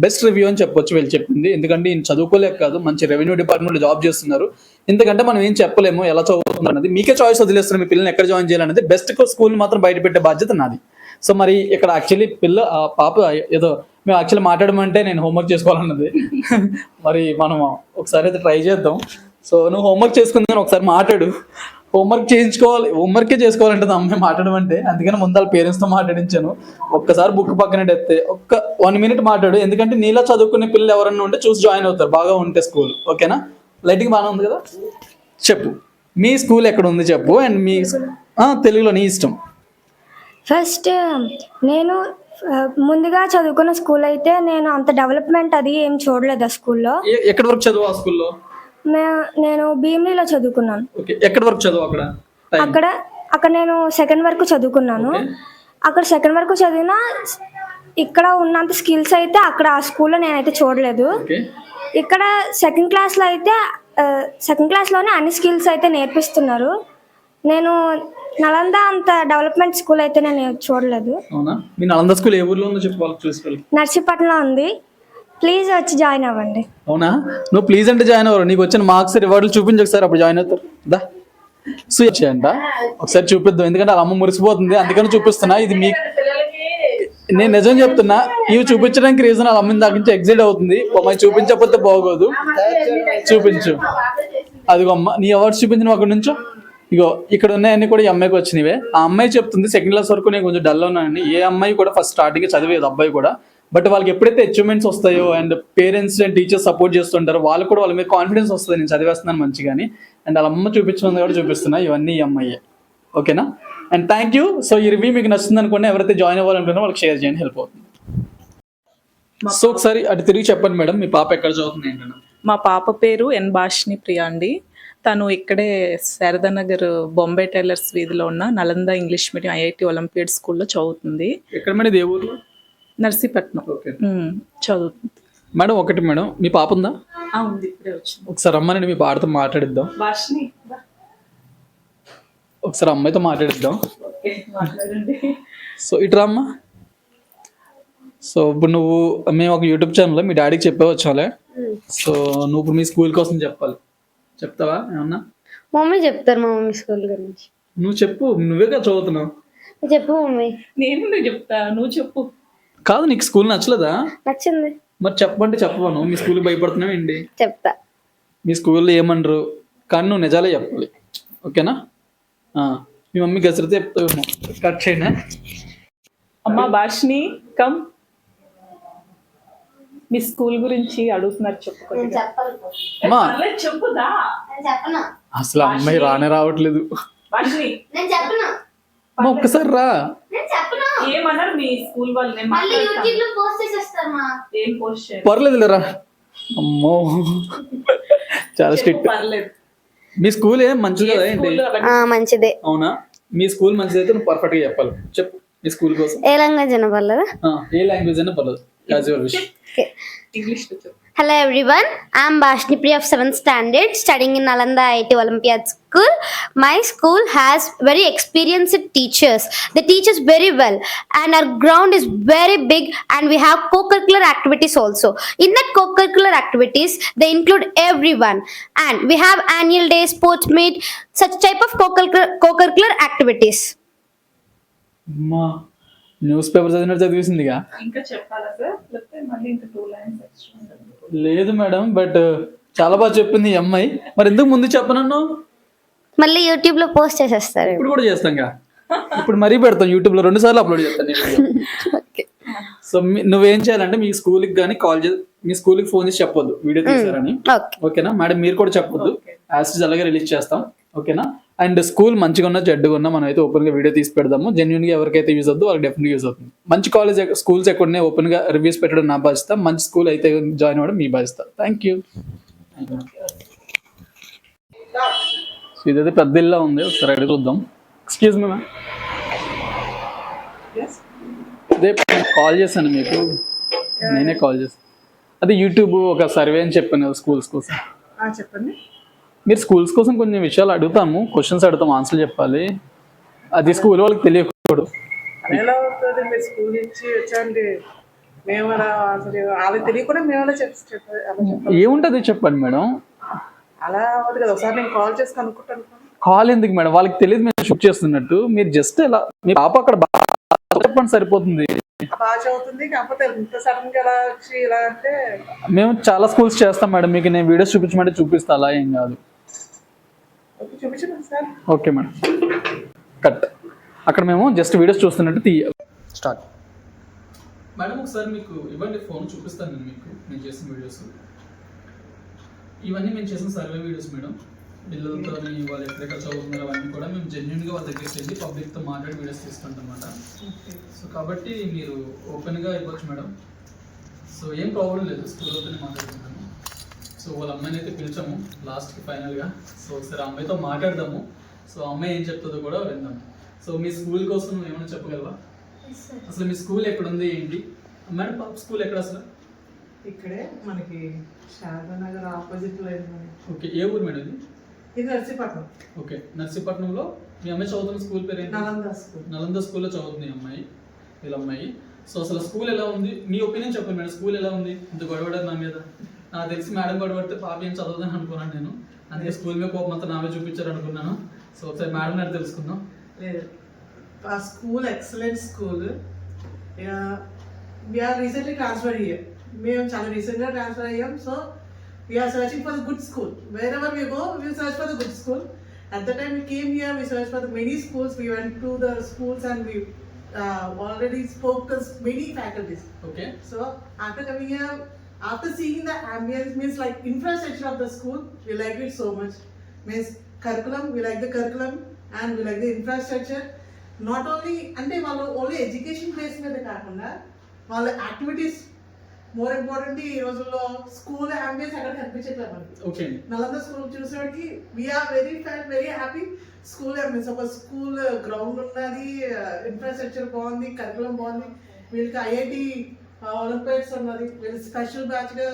బెస్ట్ రివ్యూ అని చెప్పొచ్చు వీళ్ళు చెప్పింది. ఎందుకంటే ఈయన చదువుకోలేక కాదు, మంచి రెవెన్యూ డిపార్ట్మెంట్లో జాబ్ చేస్తున్నారు. ఎందుకంటే మనం ఏం చెప్పలేము ఎలా చదువుతున్నారు అనేది, మీకే చాయిస్ వదిలేస్తున్నారు మీ పిల్లల్ని ఎక్కడ జాయిన్ చేయాలనేది. బెస్ట్ స్కూల్ మాత్రం బయట పెట్టే బాధ్యత నాది. సో మరి ఇక్కడ యాక్చువల్లీ పాప ఏదో మేము యాక్చువల్లీ మాట్లాడమంటే నేను హోంవర్క్ చేసుకోవాలన్నది. మరి మనం ఒకసారి అయితే ట్రై చేద్దాం. సో నువ్వు హోంవర్క్ చేసుకుంది ఒకసారి మాట్లాడు. హోంవర్కే చేసుకోవాలంటే అమ్మాయి మాట్లాడమంటే, అందుకని ముందు వాళ్ళ పేరెంట్స్తో మాట్లాడించాను. ఒక్కసారి బుక్ పక్కన ఎత్తే 1 minute మాట్లాడు. ఎందుకంటే నీలా చదువుకునే పిల్లలు ఎవరన్నా ఉంటే చూసి జాయిన్ అవుతారు బాగా ఉంటే స్కూల్. ఓకేనా? లైటింగ్ బాగానే ఉంది కదా? చెప్పు మీ స్కూల్ ఎక్కడ ఉంది చెప్పు. అండ్ మీ తెలుగులో నీ ఇష్టం. ఫస్ట్ నేను ముందుగా చదువుకున్న స్కూల్ అయితే నేను అంత డెవలప్మెంట్ అది ఏం చూడలేదు ఆ స్కూల్లో. ఎక్కడి వరకు చదువు ఆ స్కూల్లో? నేను భీమిలీలో చదువుకున్నాను. ఎక్కడి వరకు చదువు అక్కడ నేను 2nd వరకు చదువుకున్నాను. అక్కడ 2nd వరకు చదివినా ఇక్కడ ఉన్నంత స్కిల్స్ అయితే అక్కడ ఆ స్కూల్లో నేనైతే చూడలేదు. ఇక్కడ 2nd క్లాస్లో అయితే 2nd క్లాస్లోనే అన్ని స్కిల్స్ అయితే నేర్పిస్తున్నారు. నేను నలంద అంత డెవలప్మెంట్ స్కూల్ అయితే నేను చూడలేదు. అవునా? మీ నలంద స్కూల్ ఏ ఊర్లో ఉందో చెప్పు వాళ్ళకి చూసి. నర్సీపట్నంలో ఉంది. ప్లీజ్ వచ్చి జాయిన్ అవ్వండి. అవునా? నువ్వు ప్లీజ్ అంటే జాయిన్ అవ్వరు. నీకు వచ్చిన మార్క్స్ రివార్డులు చూపించు ఒకసారి, అప్పుడు జాయిన్ అవుతారు. దా అంట ఒకసారి చూపిద్దాం. ఎందుకంటే వాళ్ళ అమ్మ మురిసిపోతుంది, అందుకని చూపిస్తున్నా. ఇది మీకు నేను నిజం చెప్తున్నా. ఇవి చూపించడానికి రీజన్ వాళ్ళ అమ్మని దాకా నుంచి ఎగ్జిట్ అవుతుంది. చూపించకపోతే బాగోదు. చూపించు. అదిగో అమ్మ నీ అవార్డ్స్ చూపించిన అక్కడి నుంచో. ఇగో ఇక్కడ ఉన్నాయన్నీ కూడా ఈ అమ్మాయికి వచ్చినవే. ఆ అమ్మాయి చెప్తుంది 2nd క్లాస్ వరకు నేను కొంచెం డల్ ఉన్నానని. ఏ అమ్మాయి కూడా ఫస్ట్ స్టార్టింగ్ చదివేది అబ్బాయి కూడా. బట్ వాళ్ళకి ఎప్పుడైతే అచీవ్మెంట్స్ వస్తాయో and parents and teachers support చేస్తుంటారో వాళ్ళు కూడా వాళ్ళ మీద కాన్ఫిడెన్స్ వస్తుంది, నేను చదివేస్తున్నాను మంచిగాని. అండ్ వాళ్ళ అమ్మ చూపించినది కూడా చూపిస్తున్నా. ఇవన్నీ ఈ అమ్మాయి. ఓకేనా? And thank you. సో ఈ రివ్యూ మీకు నచ్చింది అనుకోండి. ఎవరైతే జాయిన్ అవ్వాలనుకున్నారో వాళ్ళకి షేర్ చేయండి, హెల్ప్ అవుతుంది. సో ఒకసారి అటు తిరిగి చెప్పండి మేడం, మీ పాప ఎక్కడ చదువుతుంది ఏంటన్నా? మా పాప పేరు ఎన్ భాషిణి ప్రియ అండి. తను ఇక్కడే శారదానగర్ బొంబే టైలర్స్ వీధిలో ఉన్న Nalanda English medium IIT olympiad స్కూల్లో చదువుతుంది. ఎక్కడ మేడం? ఏ ఊర్లో? నర్సీపట్నం చదువుతుంది. మేడం ఒకటి మేడం, మీ పాప ఉందా? ఉంది, ఇప్పుడే వచ్చింది. ఒకసారి అమ్మని మీ పాపతో మాట్లాడిద్దాం. భాషిణి ఒకసారి అమ్మాయితో మాట్లాడిద్దాం. మాట్లాడండి. సో ఇట్రా అమ్మ. సో ఇప్పుడు నువ్వు మేము ఒక యూట్యూబ్ ఛానల్లో మీ డాడీకి చెప్పేవచ్చాలే. సో నువ్వు ఇప్పుడు మీ స్కూల్ కోసం చెప్పాలి. చెప్తావా ఏమన్నా? మమ్మీ చెప్తారు మా మమ్మీ స్కూల్ గురించి. నువ్వు చెప్పు, నువ్వేగా చదువుతున్నావు. చెప్పు మమ్మీ. నేను చెప్తా, నువ్వు చెప్పు. కాదు నీకు స్కూల్ నచ్చలేదా? నచ్చింది. మరి చెప్పంటే చెప్పవాను. మీ స్కూల్కి భయపడుతున్నావు ఏంటి? చెప్తా. మీ స్కూల్లో ఏమనరు కానీ నువ్వు నిజాలే చెప్పాలి. ఓకేనా? మీ మమ్మీ గసరితే చెప్తావేమో. కట్ చేయనా? అమ్మా భాషిణి కమ్. మీ స్కూల్ గురించి అడుగుతున్నారు, చెప్పుకోండి. చెప్పుదా. అసలు అమ్మాయి రానే రావట్లేదు. భాషిని ఒక్కసారి రా. ఏమన్నారు మీ స్కూల్ వాళ్ళు? ఏం పోస్ట్ చేయాలి? పర్లేదు రా. అమ్మో చాలా స్ట్రిక్ట్. పర్లేదు. మీ స్కూల్ ఏం మంచిది కదా ఏంటి? మంచిదే. అవునా? మీ స్కూల్ మంచిది అయితే నువ్వు పర్ఫెక్ట్ గా చెప్పాలి. చెప్పు మీ స్కూల్ కోసం. ఏ లాంగ్వేజ్ అయినా పర్లేదు? ఏ లాంగ్వేజ్ అయినా పర్లేదు. As your wish. ఇంగ్లీష్ లో చెప్పు. Hello everyone, I am Bhashni Priya of 7th standard studying in Nalanda IIT Olympiad School. My school has very experienced teachers. They teach us very well and our ground is very big and we have co-curricular activities also. In that co-curricular activities, they include everyone and we have annual day, sports meet, such type of co-curricular activities. అమ్మా news paper చదివేసిందిగా. ఇంకా చెప్పాలా sir? లేకపోతే మళ్ళీ ఇంకా 2 lines extra ఉంటుంది? లేదు madam, but చాలా బాగా చెప్పింది ఈ అమ్మాయి. మరి ఎందుకు ముందు చెప్పనన్ను? మళ్ళీ యూట్యూబ్ లో పోస్ట్ చేసేస్తారు. ఇప్పుడు కూడా చేస్తాంగా. ఇప్పుడు మరీ పెడతాం యూట్యూబ్ లో 2 సార్లు అప్లోడ్ చేస్తాను. సో నువ్వేం చేయాలంటే మీ స్కూల్కి కానీ మీ స్కూల్కి ఫోన్ చేసి చెప్పొద్దు వీడియో తీసారని. ఓకేనా మేడం? మీరు కూడా చెప్పొద్దు. యాసిడ్ అలాగే రిలీజ్ చేస్తాం. ఓకేనా? అండ్ స్కూల్ మంచిగా ఉన్నా చెడ్డగా ఉన్నా మనం అయితే ఓపెన్ గా వీడియో తీసి పెడదాము. జెన్యున్ గా ఎవరికైతే యూజ్ అవుతుందో వాళ్ళకి డెఫినెట్ యూజ్ అవుతుంది. మంచి కాలేజ్ స్కూల్స్ ఎక్కడనే ఓపెన్ గా రివ్యూస్ పెట్టడం నా బాధ్యత. మంచి స్కూల్ అయితే జాయిన్ అవ్వడం మీ బాధ్యత. Thank you. సో ఇదైతే పెద్ద ఇల్లా ఉంది. ఒకసారి అడిగి చూద్దాం. ఎక్స్క్యూజ్ మీ మ్యామ్, అదే కాల్ చేశాను మీకు. నేనే కాల్ చేశాను. అదే యూట్యూబ్ ఒక సర్వే అని చెప్పాను కదా స్కూల్స్ కోసం. చెప్పండి. మీరు స్కూల్స్ కోసం కొన్ని విషయాలు అడుగుతాము, క్వశ్చన్స్ అడుగుతాము, ఆన్సర్లు చెప్పాలి. అది స్కూల్ వాళ్ళకి తెలియకూడదు. ఎలా అవుతుంది? మీరు స్కూల్ నుంచి వచ్చండి, మేము అలా అసలు వాళ్ళకి తెలియకుండా మేము అలా చెప్పాలి. ఏముంటుంది చెప్పండి మేడం. అలా అవ్వదు కదా, ఒకసారి నేను కాల్ చేసి కనుక్కుంటాను. కాల్ ఎందుకు మేడం, వాళ్ళకి తెలియదు మేము షూట్ చేస్తున్నట్టు. మీరు జస్ట్ ఇలా మీ పాప అక్కడ చెప్పండి సరిపోతుంది. బాగా చదువుతుంది, కాకపోతే ఇంత సడన్ గా ఎలా వచ్చి ఇలా అంటే. మేము చాలా స్కూల్స్ చేస్తాం మేడం, మీకు నేను వీడియోస్ చూపించమంటే చూపిస్తా, అలా ఏం కాదు. చూపించండి సార్. Okay madam, cut. అక్కడ మేము జస్ట్ వీడియోస్ చూస్తున్నట్టు తీయాలి. స్టార్ట్. మేడం ఒకసారి మీకు ఇవ్వండి ఫోన్, చూపిస్తాను నేను మీకు నేను చేసిన వీడియోస్. ఇవన్నీ మేము చేసిన సర్వే వీడియోస్ మేడం. పిల్లలతో వాళ్ళు ఎక్కడెక్కడ చదువుతున్నారో అవన్నీ కూడా మేము జెన్యున్గా వాళ్ళ దగ్గరికి వెళ్ళి పబ్లిక్తో మాట్లాడి వీడియోస్ తీసుకుంటాం అన్నమాట. సో కాబట్టి మీరు ఓపెన్గా ఇవ్వచ్చు మేడం. సో ఏం ప్రాబ్లం లేదు, స్కూల్ అవుతూనే మాట్లాడుతున్నాము. సో వాళ్ళ అమ్మాయిని అయితే పిలిచాము లాస్ట్కి ఫైనల్గా. సో ఒకసారి అమ్మాయితో మాట్లాడదాము. సో అమ్మాయి ఏం చెప్తుందో కూడా విందాం. సో మీ స్కూల్ కోసం ఏమైనా చెప్పగలవా? అసలు మీ స్కూల్ ఎక్కడుంది ఏంటి మేడం? పాప స్కూల్ ఎక్కడ అసలు? ఇక్కడే మనకి శారదానగర్ ఆపోజిట్ లో. ఓకే, ఏ ఊరు మేడం ఇది? ఇది నర్సీపట్నం. ఓకే, నర్సీపట్నంలో మీ అమ్మాయి చదువుతున్న స్కూల్ పేరు ఏంటి? నలంద స్కూల్. నలంద స్కూల్లో చదువుతుంది అమ్మాయి, వీళ్ళ అమ్మాయి. సో అసలు స్కూల్ ఎలా ఉంది, మీ ఒపీనియన్ చెప్పండి మేడం. స్కూల్ ఎలా ఉంది? ఇంత గొడవడారు నా మీద. నాకు తెలిసి మేడం గొడవడితే పాప ఏం చదవదని అనుకున్నాను నేను, అందుకే స్కూల్ మీద కోపం అంతా నావే చూపించారు అనుకున్నాను. సో ఒకసారి మేడం గారు తెలుసుకుందాం. లేదు, ఆ school excellent school. We are recently transfer here. మేము చాలా రీసెంట్గా ట్రాన్స్ఫర్ అయ్యాం. So we are searching for the good school. Wherever we go, we search for the good school. At the time we came here, we searched for the many schools. We went to the schools and we already spoke to many faculties. Okay. So after coming here, after seeing the ambience, means like infrastructure of the school, we like it so much. Means curriculum, we like the curriculum and we like the infrastructure. Not only అంటే వాళ్ళు only education base మీద కాకుండా వాళ్ళ activities more important. ఈ రోజుల్లో school ambience అక్కడ కనిపించట్లేదు మనకి. ఓకే, నలంద స్కూల్ చూసేవాడికి we are very. School means ఒక స్కూల్ గ్రౌండ్ ఉన్నది, ఇన్ఫ్రాస్ట్రక్చర్ బాగుంది, కరికులం బాగుంది. వీళ్ళకి ఐఐటి ఒలింపియాడ్స్ ఉన్నది. వీళ్ళు స్పెషల్ బ్యాచ్ గా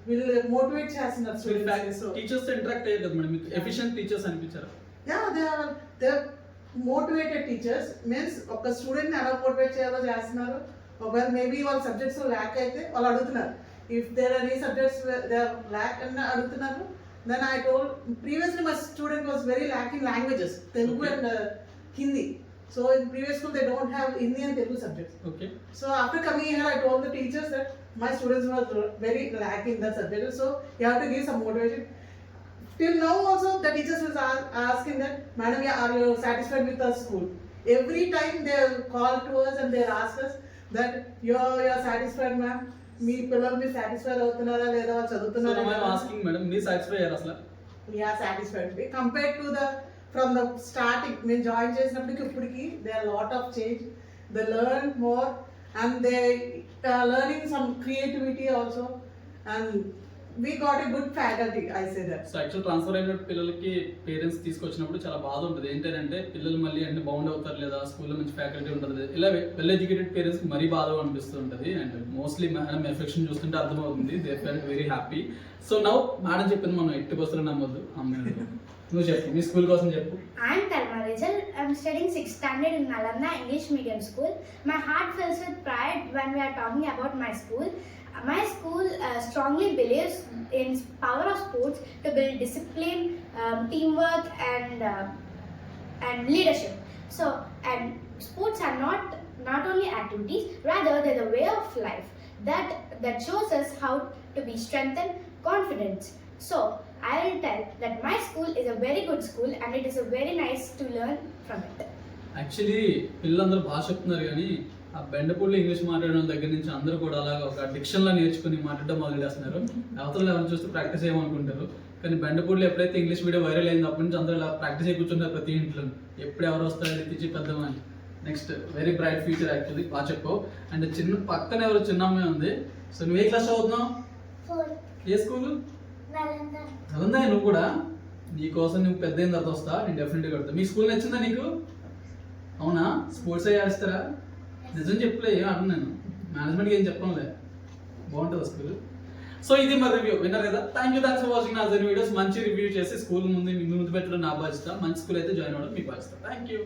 వీళ్ళు మోటివేట్ చేస్తున్నారు స్టూడెంట్స్. టీచర్స్ ఇంటరాక్ట్ అయ్యారు కదా మేడం, మీకు ఎఫిషియెంట్ టీచర్స్ అనిపించారు? Yeah, they motivated teachers. Means ఒక స్టూడెంట్ని ఎలా మోటివేట్ చేయాలో చేస్తున్నారు. ఒకవేళ మేబీ వాళ్ళ సబ్జెక్ట్స్ ల్యాక్ అయితే వాళ్ళు అడుగుతున్నారు. If there are any subjects they are lack అని అడుగుతున్నారు. Then I told previously my student was very lack in languages, Telugu and Hindi. So in previous school they don't have Hindi and Telugu subjects. Okay. So after coming here I told the teachers that my students were very lack in that subject. So you have to give some motivation. Till now also the teachers was asking that, madam, are you satisfied with the school? Every time they call to us and they ask us that you are satisfied ma'am, మీ పిల్లలు మీరు satisfied అవుతున్నారా లేదా, వాళ్ళు చదువుతున్నారా? So I'm asking madam, మీరు satisfy అయ్యారా అసలు? We are satisfied. Compared to the from the starting, మేము జాయిన్ చేసినప్పటికి ఇప్పటికి there are lot of change. They learn more and they are learning some creativity also, and we got a good faculty, I say that. So actual transfer అయిన పిల్లలకి parents తీసుకొచ్చినప్పుడు చాలా బాధ ఉంటుంది. ఏంటంటే పిల్లలు మళ్ళీ అన్ని బౌండ్ అవుతారు లేదా, స్కూల్లో మంచి ఫ్యాకల్టీ ఉంటుంది, ఇలా వెల్ ఎడ్యుకేటెడ్ పేరెంట్స్కి మరీ బాధ అనిపిస్తూ ఉంటుంది. అండ్ మోస్ట్లీ మేడం ఎఫెక్షన్ చూస్తుంటే అర్థమవుతుంది, they felt very happy. So now madam చెప్పింది మనం ఎట్టి వస్తున్నా నమ్మొద్దు. అమ్మాయి నువ్వు చెప్పు, మీ స్కూల్ కోసం చెప్పు. I'm Karma Rizal. I'm studying 6th standard in Nalanda English Medium School. My heart fills with pride when we are talking about my school. My school strongly believes in power of sports to build discipline, teamwork, and leadership. So, and sports are not only activities, rather they're the way of life that shows us how to be strengthened, confidence. So, I will tell that my school is a very good school and it is a very nice to learn from it. Actually పిల్లలందరూ బాగా చెప్తున్నారు, కానీ ఆ బెండపూడిలో English మాట్లాడడం దగ్గర నుంచి అందరూ కూడా అలాగా ఒక డిక్షన్లో నేర్చుకుని మాట్లాడడం మొదలెడేస్తున్నారు. అవతల ఎవరిని చూస్తే ప్రాక్టీస్ చేయమనుకుంటారు, కానీ బెండపూడిలో ఎప్పుడైతే ఇంగ్లీష్ వీడియో వైరల్ అయింది అప్పటి నుంచి అందరూ ఇలా ప్రాక్టీస్ అయి కూర్చుంటారు ప్రతి ఇంట్లో. ఎప్పుడు ఎవరు వస్తారో ఎత్తిచ్చి పెద్దమని. Next very bright future actually, బాగా చెప్పావు. అండ్ చిన్న పక్కన ఎవరు చిన్న అమ్మాయి ఉంది. సో నువ్వు ఏ క్లాస్ చదువుతున్నావు? ఏ స్కూలు? నలంద. నువ్వు కూడా నీకోసం నువ్వు పెద్ద అయిన తర్వాత వస్తా, నేను డెఫినెట్గా కడతా. మీ స్కూల్ నచ్చిందా నీకు? అవునా? స్పోర్ట్స్ అయ్యి ఆడిస్తారా? నిజం చెప్పలే, ఏం అడను నేను, మేనేజ్మెంట్కి ఏం చెప్పంలే, బాగుంటుంది స్కూల్. సో ఇది మా రివ్యూ, విన్నారు కదా. థ్యాంక్స్ ఫర్ వాచింగ్ నా వీడియోస్. మంచి రివ్యూ చేసి స్కూల్ ముందు పెట్టడం నా బాధ్యత, మంచి స్కూల్ అయితే జాయిన్ అవ్వడం మీ బాధ్యత. Thank you.